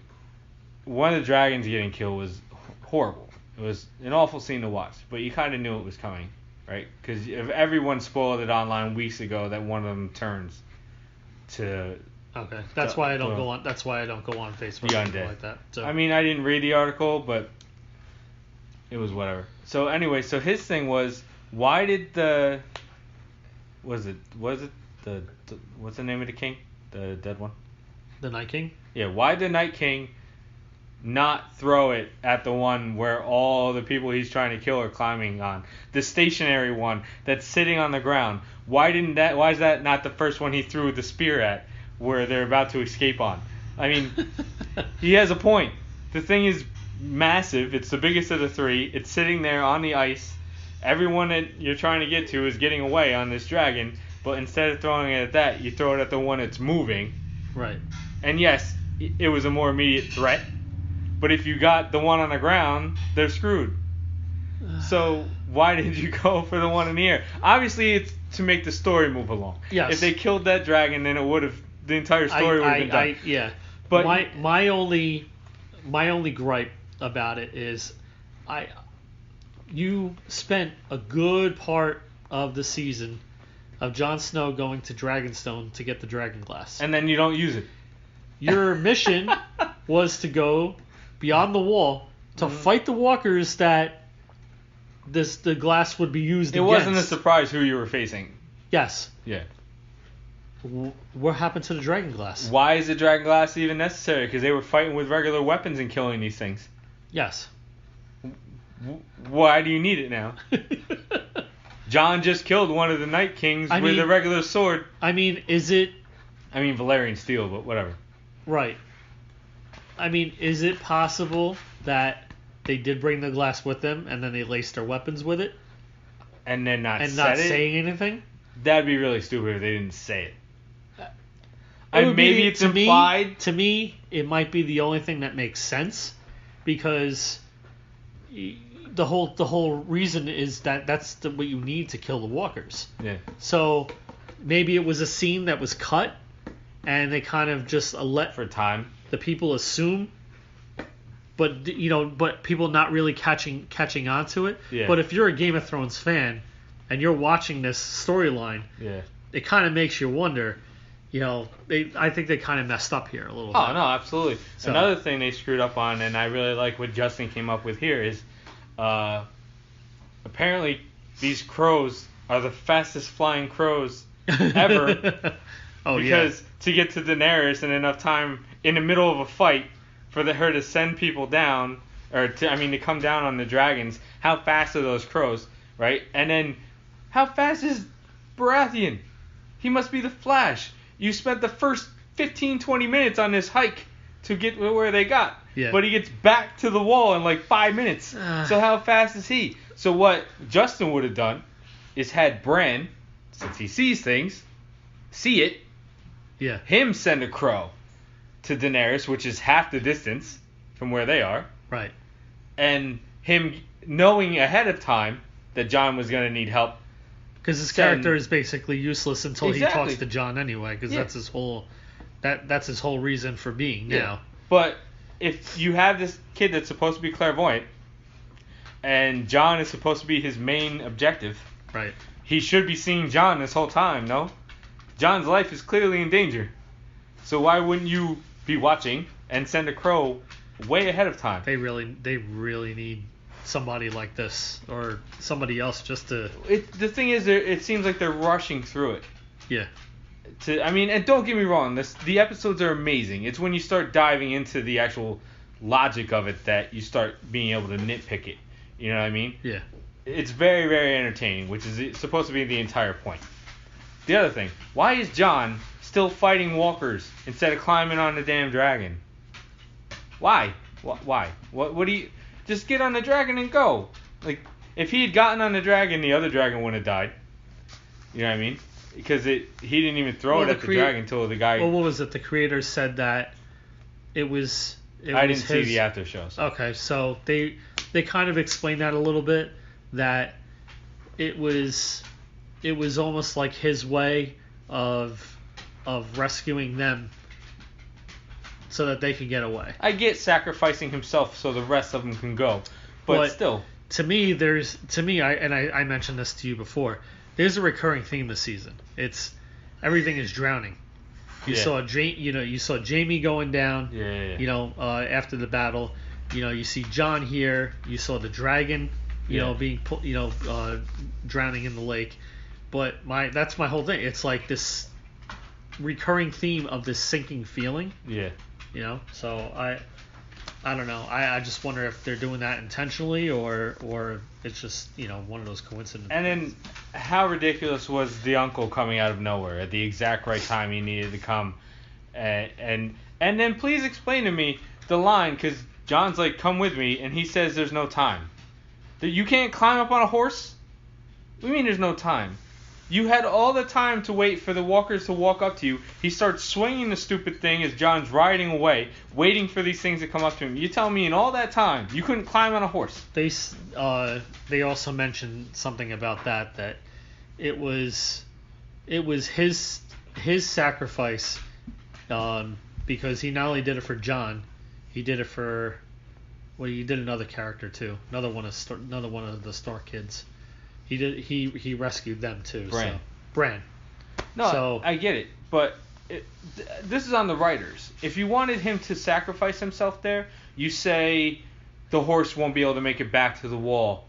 One of the dragons getting killed was horrible. It was an awful scene to watch, but you kind of knew it was coming, right? Because everyone spoiled it online weeks ago that one of them turns to. Okay, that's why I don't go on. That's why I don't go on Facebook like that. So. I mean, I didn't read the article, but it was whatever. So anyway, so his thing was, why did what's the name of the king? The dead one? The Night King? Yeah, why did the Night King not throw it at the one where all the people he's trying to kill are climbing on? The stationary one that's sitting on the ground. Why is that not the first one he threw the spear at where they're about to escape on? I mean, he has a point. The thing is massive. It's the biggest of the three. It's sitting there on the ice. Everyone that you're trying to get to is getting away on this dragon, but instead of throwing it at that, you throw it at the one that's moving. Right. And yes, it was a more immediate threat. But if you got the one on the ground, they're screwed. So why did you go for the one in the air? Obviously, it's to make the story move along. Yes. If they killed that dragon, then the entire story would have been done. Yeah. But my only gripe about it is, you spent a good part of the season of Jon Snow going to Dragonstone to get the dragon glass, and then you don't use it. Your mission was to go beyond the wall to fight the walkers that the glass would be used against. It wasn't a surprise who you were facing. Yes. Yeah. What happened to the dragon glass? Why is the dragon glass even necessary? Because they were fighting with regular weapons and killing these things. Yes. Why do you need it now? Jon just killed one of the Night Kings with a regular sword. I mean, Valerian steel, but whatever. Right. I mean, is it possible that they did bring the glass with them and then they laced their weapons with it? And then not saying anything? That'd be really stupid if they didn't say it. Maybe it's implied. To me, it might be the only thing that makes sense, because the whole reason is that that's what you need to kill the walkers. Yeah. So maybe it was a scene that was cut, and they kind of just let for time the people assume, but but people not really catching on to it. Yeah. But if you're a Game of Thrones fan and you're watching this storyline, it kind of makes you wonder. I think they kind of messed up here a little bit. Oh, no, absolutely. So, another thing they screwed up on, and I really like what Justin came up with here, is apparently these crows are the fastest flying crows ever. Because to get to Daenerys in enough time in the middle of a fight for her to send people down, to come down on the dragons, how fast are those crows, right? And then, how fast is Baratheon? He must be the Flash. You spent the first 15, 20 minutes on this hike to get where they got. Yeah. But he gets back to the wall in like 5 minutes. So how fast is he? So what Justin would have done is had Bran, since he sees things, see it, him send a crow to Daenerys, which is half the distance from where they are. Right. And him knowing ahead of time that Jon was going to need help. Because his character is basically useless until he talks to Jon anyway, because that's his whole that's his whole reason for being now. But if you have this kid that's supposed to be clairvoyant, and Jon is supposed to be his main objective, right? He should be seeing Jon this whole time, no? Jon's life is clearly in danger. So why wouldn't you be watching and send a crow way ahead of time? They really need somebody like this or somebody else just to. The thing is, it seems like they're rushing through it. Yeah. And don't get me wrong, the episodes are amazing. It's when you start diving into the actual logic of it that you start being able to nitpick it. You know what I mean? Yeah. It's very, very entertaining, which is supposed to be the entire point. The other thing, why is Jon still fighting walkers instead of climbing on the damn dragon? Why? Why? What do you... Just get on the dragon and go. Like, if he had gotten on the dragon, the other dragon wouldn't have died. You know what I mean? Because he didn't even throw it at the dragon until the guy... Well, what was it? The creators said that it was... I didn't see the after show. So. Okay, so they kind of explained that a little bit, that it was almost like his way of rescuing them so that they could get away. I get sacrificing himself so the rest of them can go, but still. To me, I mentioned this to you before. There's a recurring theme this season. It's everything is drowning. You saw Jamie going down. After the battle, you see Jon here. You saw the dragon, being drowning in the lake. But that's my whole thing. It's like this recurring theme of this sinking feeling. Yeah. So I don't know. I just wonder if they're doing that intentionally or it's just, one of those coincidences. And then how ridiculous was the uncle coming out of nowhere at the exact right time he needed to come. And then please explain to me the line, because Jon's like, come with me, and he says there's no time. That you can't climb up on a horse? What do you mean there's no time? You had all the time to wait for the walkers to walk up to you. He starts swinging the stupid thing as Jon's riding away, waiting for these things to come up to him. You tell me in all that time you couldn't climb on a horse? They also mentioned something about that it was his sacrifice, because he not only did it for Jon, he did it for he did another character too, another one of the Stark kids. He rescued them too. Bran. No, so, I get it, but this is on the writers. If you wanted him to sacrifice himself there, you say the horse won't be able to make it back to the wall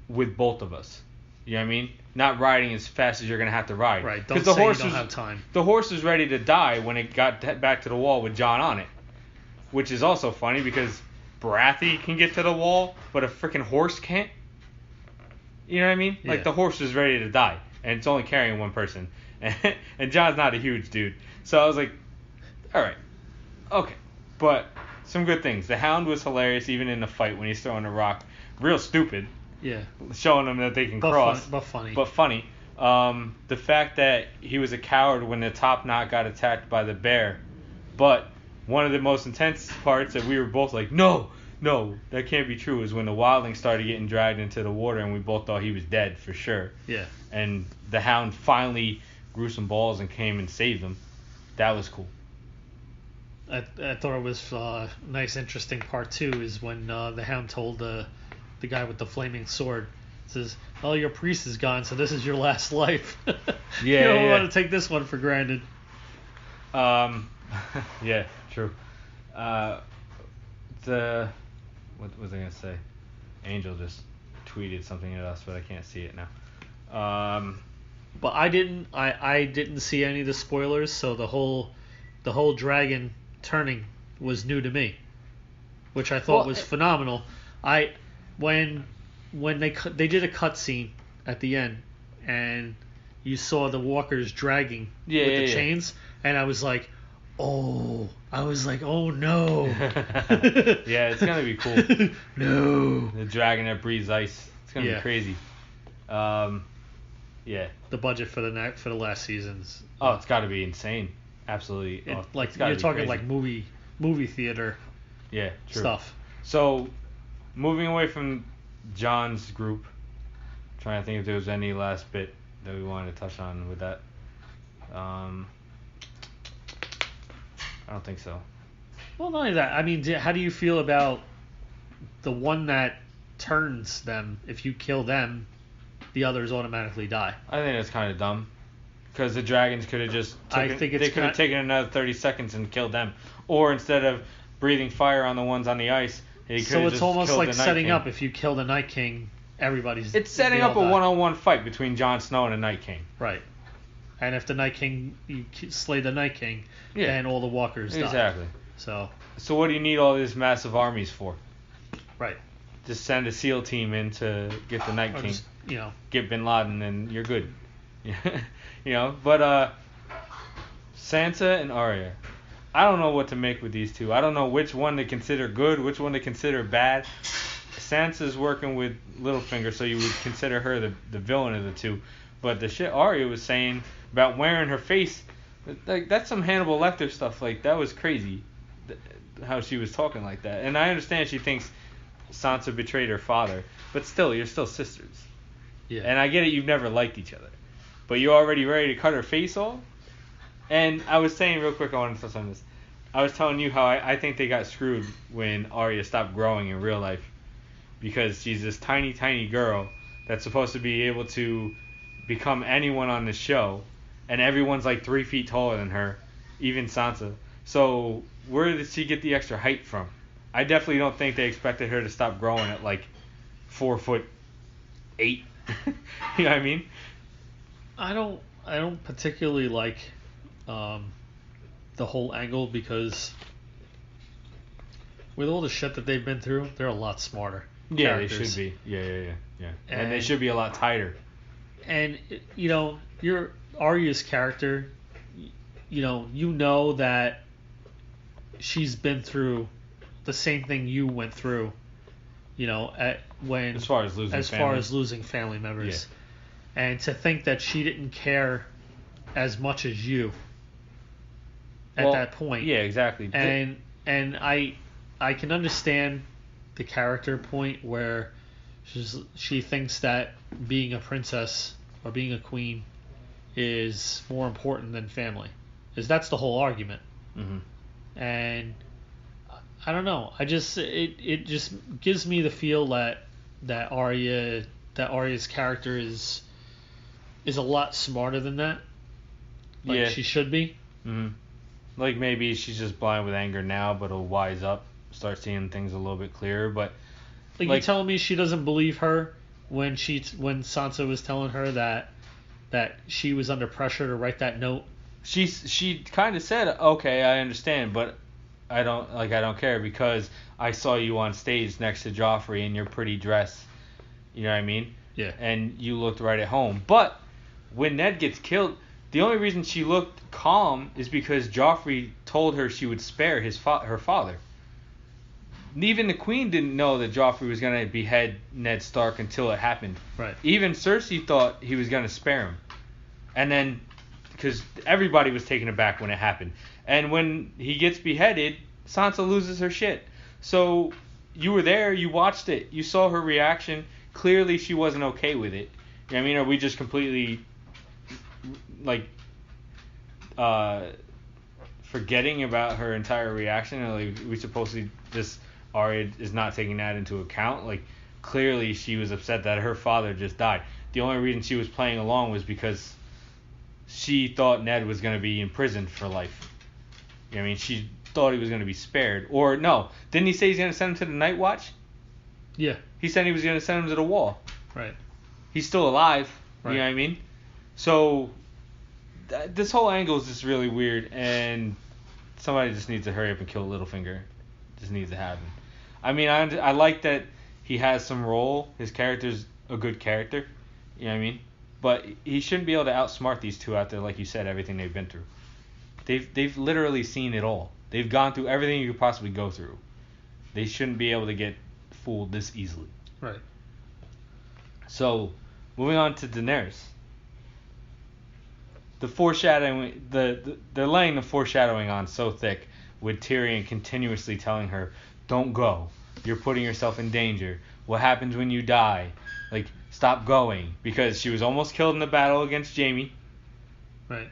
with both of us. You know what I mean? Not riding as fast as you're going to have to ride. Right. Don't say you don't have time. The horse was ready to die when it got back to the wall with Jon on it, which is also funny because Baratheon can get to the wall, but a freaking horse can't. You know what I mean? Yeah. Like, the horse was ready to die, and it's only carrying one person. And Jon's not a huge dude. So I was like, all right, okay. But some good things. The Hound was hilarious, even in the fight when he's throwing a rock. Real stupid. Yeah. Showing them that they can cross. But funny. But funny. The fact that he was a coward when the top knot got attacked by the bear. But one of the most intense parts that we were both like, no, no, that can't be true, is when the wildling started getting dragged into the water and we both thought he was dead for sure. Yeah. And the hound finally grew some balls and came and saved him. That was cool. I thought it was nice, interesting part too is when the hound told the guy with the flaming sword, says, "Oh, your priest is gone, so this is your last life." You don't want to take this one for granted. Yeah, true. What was I gonna say? Angel just tweeted something at us, but I can't see it now. But I didn't see any of the spoilers, so the whole dragon turning was new to me, which I thought was phenomenal. When they did a cutscene at the end, and you saw the walkers dragging with the chains, and I was like, oh no. Yeah, it's gonna be cool. No. The dragon that breathes ice. It's gonna be crazy. Yeah. The budget for the last season's. Oh, it's got to be insane. Absolutely. You're talking like movie theater. Yeah, true. Stuff. So, moving away from John's group, trying to think if there was any last bit that we wanted to touch on with that. I don't think so. Well, not only that. I mean, how do you feel about the one that turns them? If you kill them, the others automatically die. I think that's kind of dumb, because the dragons could have just taken another 30 seconds and killed them, or instead of breathing fire on the ones on the ice, so it's almost like setting up. If you kill the Night King, everybody's. It's setting up a one-on-one fight between Jon Snow and the Night King. Right. And if the Night King, you slay the Night King, then all the walkers die. Exactly. So what do you need all these massive armies for? Right. Just send a SEAL team in to get the Night King. Just, get Bin Laden and you're good. But Sansa and Arya. I don't know what to make with these two. I don't know which one to consider good, which one to consider bad. Sansa's working with Littlefinger, so you would consider her the villain of the two. But the shit Arya was saying about wearing her face, like, that's some Hannibal Lecter stuff. Like, that was crazy, how she was talking like that. And I understand she thinks Sansa betrayed her father, but still, you're still sisters. Yeah. And I get it, you've never liked each other, but you're already ready to cut her face off. And I was saying real quick, I want to touch on this. I was telling you how I think they got screwed when Arya stopped growing in real life, because she's this tiny, tiny girl that's supposed to be able to become anyone on the show, and everyone's like 3 feet taller than her, even Sansa. So where did she get the extra height from? I definitely don't think they expected her to stop growing at like 4'8". You know what I mean? I don't particularly like the whole angle, because with all the shit that they've been through, they're a lot smarter. Yeah, characters. They should be. Yeah. And they should be a lot tighter. And your Arya's character, you know that she's been through the same thing you went through. As far as losing family members, and to think that she didn't care as much as you at that point. Yeah, exactly. And I can understand the character point where she thinks that being a princess or being a queen is more important than family, because that's the whole argument. Mm-hmm. And I don't know. It just gives me the feel that Arya's character is a lot smarter than that. Like she should be. Mm-hmm. Like maybe she's just blind with anger now, but will wise up, start seeing things a little bit clearer. But like you telling me she doesn't believe her when Sansa was telling her that she was under pressure to write that note? She kind of said, "Okay, I understand, but I don't care, because I saw you on stage next to Joffrey in your pretty dress." You know what I mean? Yeah. And you looked right at home. But when Ned gets killed, the only reason she looked calm is because Joffrey told her she would spare her father. Even the Queen didn't know that Joffrey was going to behead Ned Stark until it happened. Right. Even Cersei thought he was going to spare him. And then, because everybody was taken aback when it happened. And when he gets beheaded, Sansa loses her shit. So you were there, you watched it, you saw her reaction. Clearly, she wasn't okay with it. You know what I mean? Are we just completely, like, forgetting about her entire reaction? Or, like, we supposed to just, Arya is not taking that into account? Like, clearly she was upset that her father just died. The only reason she was playing along was because she thought Ned was going to be imprisoned for life. You know what I mean? She thought he was going to be spared. Or, no, didn't he say he's going to send him to the Night Watch? Yeah. He said he was going to send him to the wall. Right. He's still alive. Right. You know what I mean? So, this whole angle is just really weird, and somebody just needs to hurry up and kill Littlefinger. Just needs to happen. I mean, I like that he has some role. His character's a good character. You know what I mean? But he shouldn't be able to outsmart these two out there, like you said, everything they've been through. They've literally seen it all. They've gone through everything you could possibly go through. They shouldn't be able to get fooled this easily. Right. So, moving on to Daenerys. The foreshadowing, they're laying the foreshadowing on so thick, with Tyrion continuously telling her, "Don't go. You're putting yourself in danger. What happens when you die? Like, stop going." Because she was almost killed in the battle against Jaime. Right.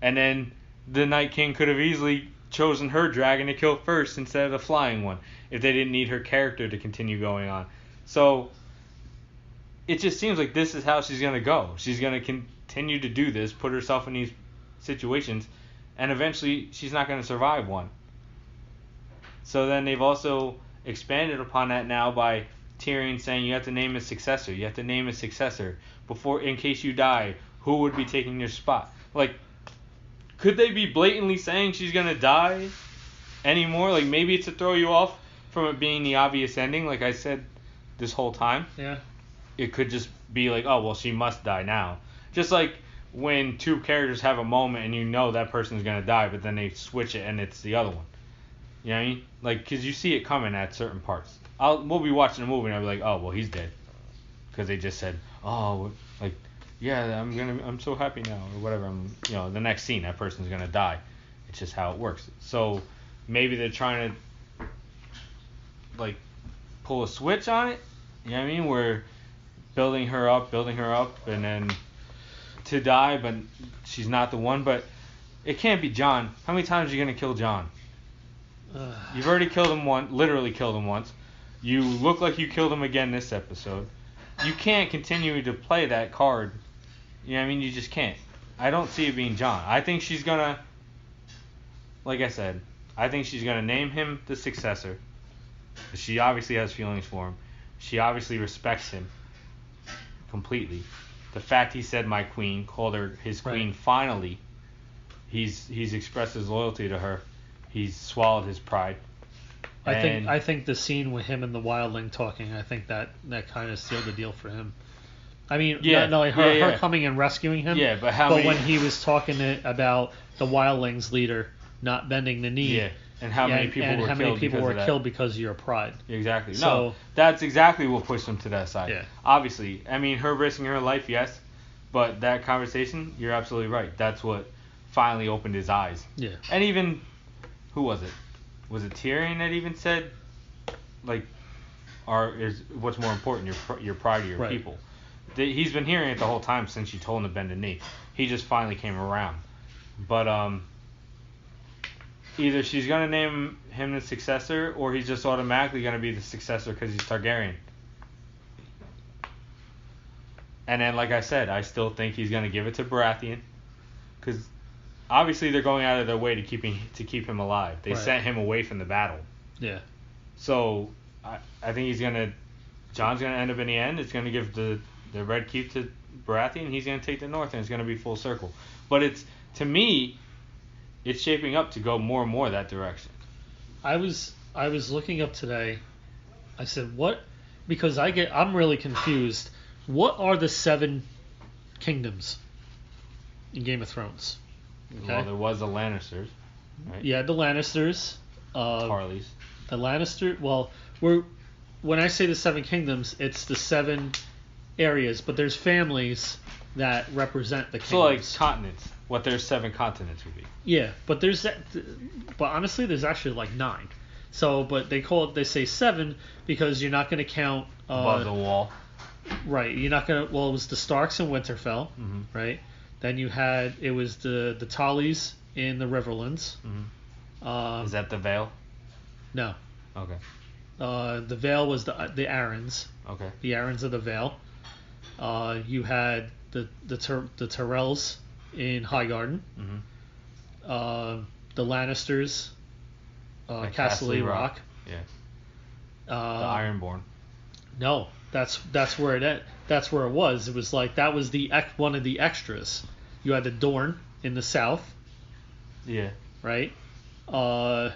And then the Night King could have easily chosen her dragon to kill first instead of the flying one, if they didn't need her character to continue going on. So, it just seems like this is how she's going to go. She's going to continue to do this, put herself in these situations, and eventually she's not going to survive one. So then they've also expanded upon that now by Tyrion saying you have to name a successor. You have to name a successor before, in case you die, who would be taking your spot. Like, could they be blatantly saying she's going to die anymore? Like, maybe it's to throw you off from it being the obvious ending, like I said this whole time. Yeah. It could just be like, oh, well, she must die now. Just like when two characters have a moment and you know that person's going to die, but then they switch it and it's the other one. You know what I mean? Like, because you see it coming at certain parts. We'll be watching a movie and I'll be like, oh, well, he's dead. Because they just said, oh, like, yeah, I'm so happy now, or whatever. The next scene, that person's going to die. It's just how it works. So maybe they're trying to, like, pull a switch on it. You know what I mean? Where building her up, and then to die, but she's not the one. But it can't be Jon. How many times are you going to kill Jon? You've already killed him once, literally killed him once. You look like you killed him again this episode. You can't continue to play that card. You know what I mean? You just can't. I don't see it being Jon. I think she's going to, like I said, I think she's going to name him the successor. She obviously has feelings for him. She obviously respects him completely. The fact he said my queen, called her his queen, finally, he's expressed his loyalty to her. He's swallowed his pride. I think the scene with him and the wildling talking, I think that kind of sealed the deal for him. I mean, her coming and rescuing him. Yeah, but when he was talking about the wildlings leader not bending the knee. Yeah, and how many people were killed because of your pride. Exactly. So, no, that's exactly what pushed him to that side. Yeah. Obviously, I mean, her risking her life, yes, but that conversation, you're absolutely right. That's what finally opened his eyes. Yeah. And even, who was it? Was it Tyrion that even said, like, what's more important, your pride or your people? He's been hearing it the whole time since she told him to bend the knee. He just finally came around. But either she's gonna name him the successor, or he's just automatically gonna be the successor because he's Targaryen. And then, like I said, I still think he's gonna give it to Baratheon, because obviously they're going out of their way to keep him alive. They sent him away from the battle. Yeah. So I think Jon's gonna end up in the end. It's gonna give the Red Keep to Baratheon. He's gonna take the North, and it's gonna be full circle. But to me, it's shaping up to go more and more that direction. I was looking up today. I said, what? Because I'm really confused. What are the 7 kingdoms in Game of Thrones? Okay. Well, there was the Lannisters, right? Yeah, the Lannisters. Tarleys. The Lannister. Well, when I say the 7 kingdoms, it's the 7 areas, but there's families that represent the kingdoms. So like continents. What their 7 continents would be. Yeah, but but honestly, there's actually like 9. So, but they say 7 because you're not going to count above the wall. Right. You're not going to. Well, it was the Starks in Winterfell, Mm-hmm. right? Then it was the Tullys in the Riverlands. Mm-hmm. Is that the Vale? No. Okay. The Vale was the Arryns. Okay. The Arryns of the Vale. You had the Tyrells in Highgarden. Mm-hmm. The Lannisters. Castle Rock. Yeah. The Ironborn. No, that's where it was. It was like that was one of the extras. You had the Dorne in the south. Yeah. Right. What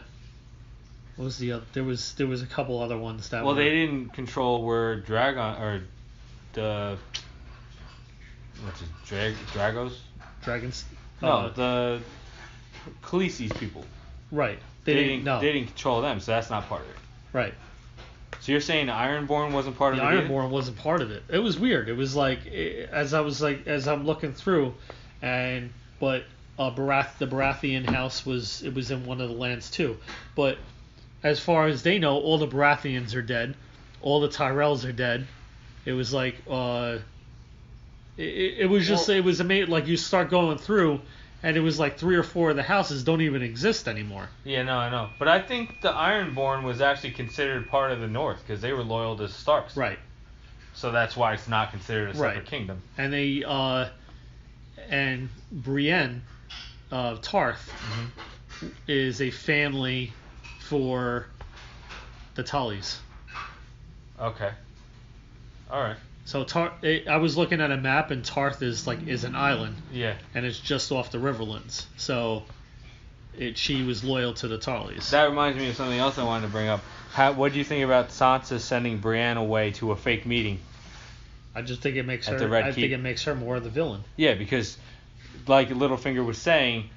was the other? There was a couple other ones that. Well, they didn't control where Dragon or the Dragos. Dragons. No, the Khaleesi's people. Right. They didn't control them, so that's not part of it. Right. So you're saying the Ironborn wasn't part of it? The Ironborn wasn't part of it. It was weird. It was like as I'm looking through, but the Baratheon house was in one of the lands too. But as far as they know, all the Baratheons are dead, all the Tyrells are dead. It was like it was just it was amazing. Like you start going through. And it was like 3 or 4 of the houses don't even exist anymore. Yeah, no, I know. But I think the Ironborn was actually considered part of the North because they were loyal to Starks. Right. So that's why it's not considered a separate kingdom. And they and Brienne of Tarth is a family for the Tullys. Okay. All right. So I was looking at a map, and Tarth is an island. Yeah. And it's just off the Riverlands. So she was loyal to the Tullys. That reminds me of something else I wanted to bring up. What do you think about Sansa sending Brienne away to a fake meeting? I just think it makes her. Think it makes her more of the villain. Yeah, because like Littlefinger was saying,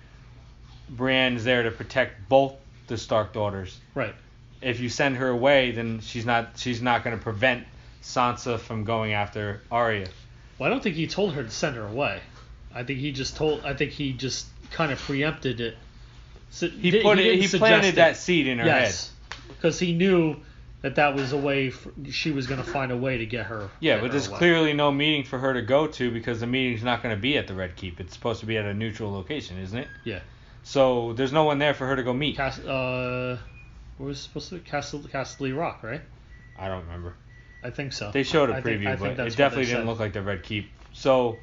Brienne's there to protect both the Stark daughters. Right. If you send her away, then she's not going to prevent Sansa from going after Arya. Well, I don't think he told her to send her away. I think he just kind of preempted it. So he planted that seed in her head. Because he knew that was a way she was going to find a way to get her. Yeah, but there's clearly no meeting for her to go to because the meeting's not going to be at the Red Keep. It's supposed to be at a neutral location, isn't it? Yeah. So there's no one there for her to go meet. Where was it supposed to be? Castle Rock, right? I don't remember. I think so. They showed a preview, but it definitely didn't look like the Red Keep. So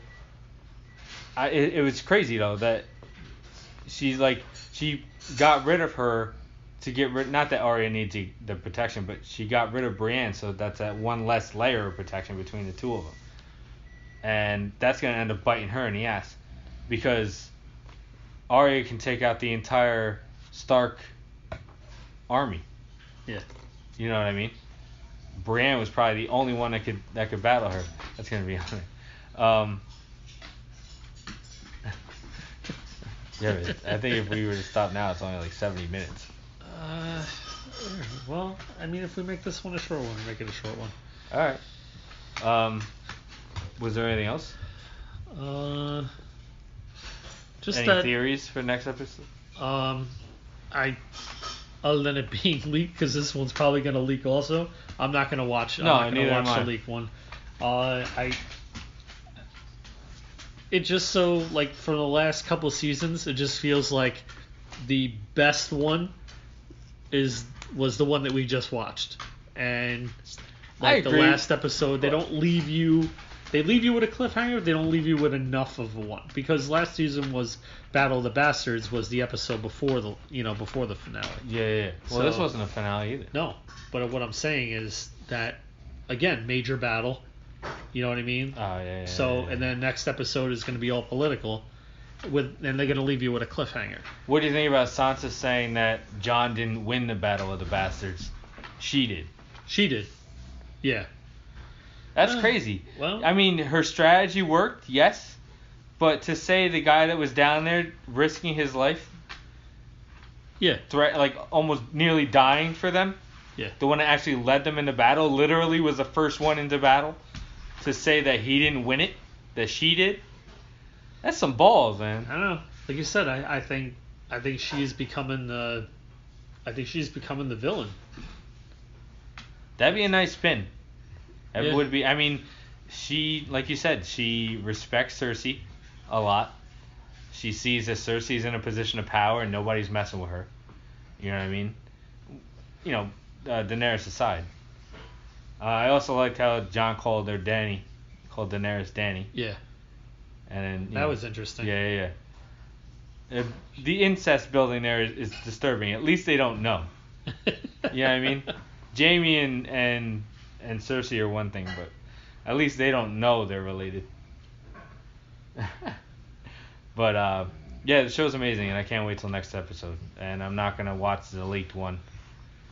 it was crazy though that she got rid of her to get rid. Not that Arya needs the protection, but she got rid of Brienne, so that's that one less layer of protection between the two of them, and that's gonna end up biting her in the ass because Arya can take out the entire Stark army. Yeah. You know what I mean? Brienne was probably the only one that could battle her. That's gonna be on it. Yeah, I think if we were to stop now, it's only like 70 minutes. Well, I mean, if we make this one a short one, make it a short one. All right. Was there anything else? Just any theories for next episode? Other than it being leaked, because this one's probably going to leak also, I'm not going to watch. I'm not going to watch the leak one. It just so like for the last couple of seasons, it just feels like the best one was the one that we just watched, and like the last episode, they don't leave you. They leave you with a cliffhanger. They don't leave you with enough of one, because last season was Battle of the Bastards was the episode before the finale. Yeah. Well, this wasn't a finale either. No, but what I'm saying is that again, major battle. You know what I mean? Oh yeah. And then next episode is going to be all political, and they're going to leave you with a cliffhanger. What do you think about Sansa saying that Jon didn't win the Battle of the Bastards? She did. She did. Yeah. That's crazy. Well, I mean, her strategy worked, yes, but to say the guy that was down there risking his life, almost nearly dying for them, the one that actually led them into battle, literally was the first one into battle, to say that he didn't win it, that she did, that's some balls, man. I don't know. Like you said, I think she's becoming the I think she's becoming the villain. That'd be a nice spin. It Yeah. would be. I mean, she, like you said, she respects Cersei a lot. She sees that Cersei's in a position of power and nobody's messing with her. You know what I mean? You know, Daenerys aside. I also liked how Jon called her Dany, called Daenerys Dany. Yeah. And then That was interesting. Yeah. The incest building there is disturbing. At least they don't know. You know what I mean? Jaime and Cersei are one thing, but at least they don't know they're related. But yeah, the show's amazing, and I can't wait till next episode. And I'm not gonna watch the leaked one.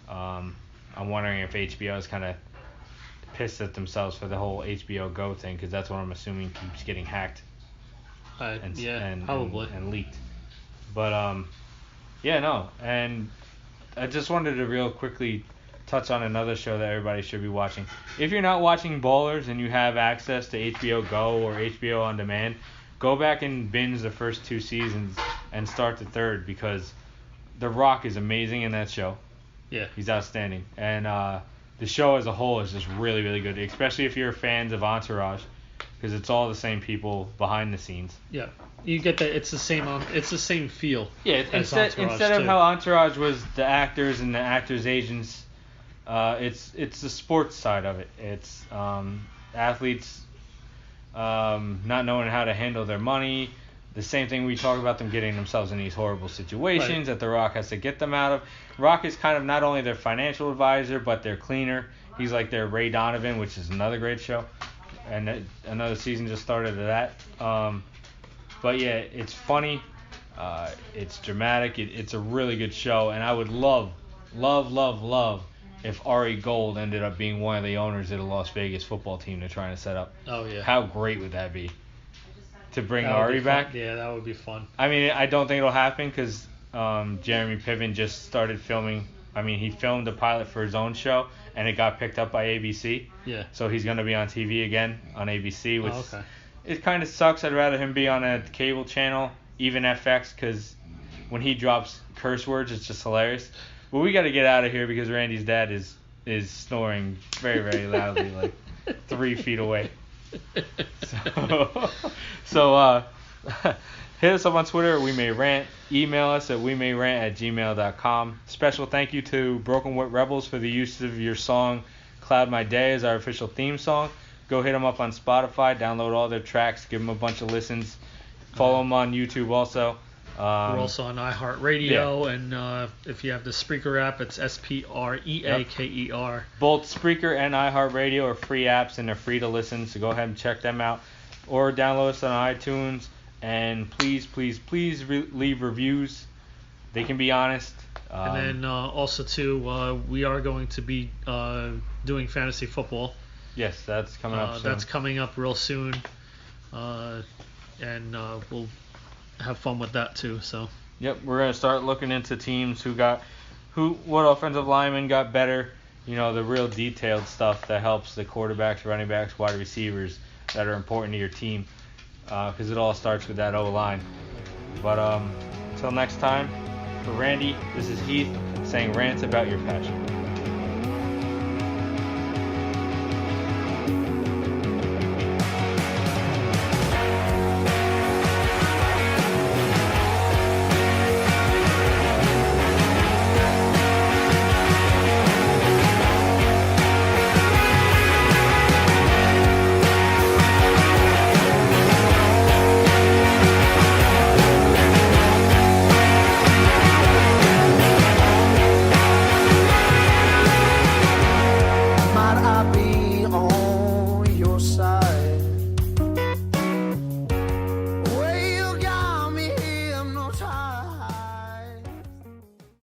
I'm wondering if HBO is kind of pissed at themselves for the whole HBO Go thing, because that's what I'm assuming keeps getting hacked. Probably. And leaked. But yeah, no, and I just wanted to real quickly touch on another show that everybody should be watching. If you're not watching Ballers and you have access to HBO Go or HBO On Demand, go back and binge the first 2 seasons and start the third, because The Rock is amazing in that show. Yeah. He's outstanding. And the show as a whole is just really, really good, especially if you're fans of Entourage, because it's all the same people behind the scenes. Yeah. You get that it's the same feel. Yeah, instead of how Entourage was the actors and the actors' agents, it's the sports side of it. It's athletes not knowing how to handle their money. The same thing we talk about, them getting themselves in these horrible situations that The Rock has to get them out of. Rock is kind of not only their financial advisor, but their cleaner. He's like their Ray Donovan, which is another great show. And another season just started of that. But yeah, it's funny. It's dramatic. It's a really good show. And I would love if Ari Gold ended up being one of the owners of the Las Vegas football team they're trying to set up. Oh, yeah. How great would that be? To bring Ari back? Yeah, that would be fun. I mean, I don't think it'll happen because Jeremy Piven just started filming. I mean, he filmed a pilot for his own show, and it got picked up by ABC. Yeah. So he's going to be on TV again on ABC, which okay. It kind of sucks. I'd rather him be on a cable channel, even FX, because when he drops curse words, it's just hilarious. But we got to get out of here because Randy's dad is snoring very, very loudly, like 3 feet away. So hit us up on Twitter at WeMayRant. Email us at WeMayRant@gmail.com. Special thank you to Broken Witt Rebels for the use of your song Cloud My Day as our official theme song. Go hit them up on Spotify, download all their tracks, give them a bunch of listens. Follow them on YouTube also. We're also on Iheartradio, and if you have the Spreaker app, it's SPREAKER. Yep. Both Spreaker and Iheartradio are free apps, and they're free to listen, so go ahead and check them out. Or download us on iTunes, and please leave reviews. They can be honest. And then also, too, we are going to be doing fantasy football. Yes, that's coming up soon. That's coming up real soon, and we'll have fun with that too. So. Yep, we're gonna start looking into teams what offensive linemen got better. You know, the real detailed stuff that helps the quarterbacks, running backs, wide receivers that are important to your team, because it all starts with that O-line. But until next time, for Randy, this is Heath saying rant about your passion.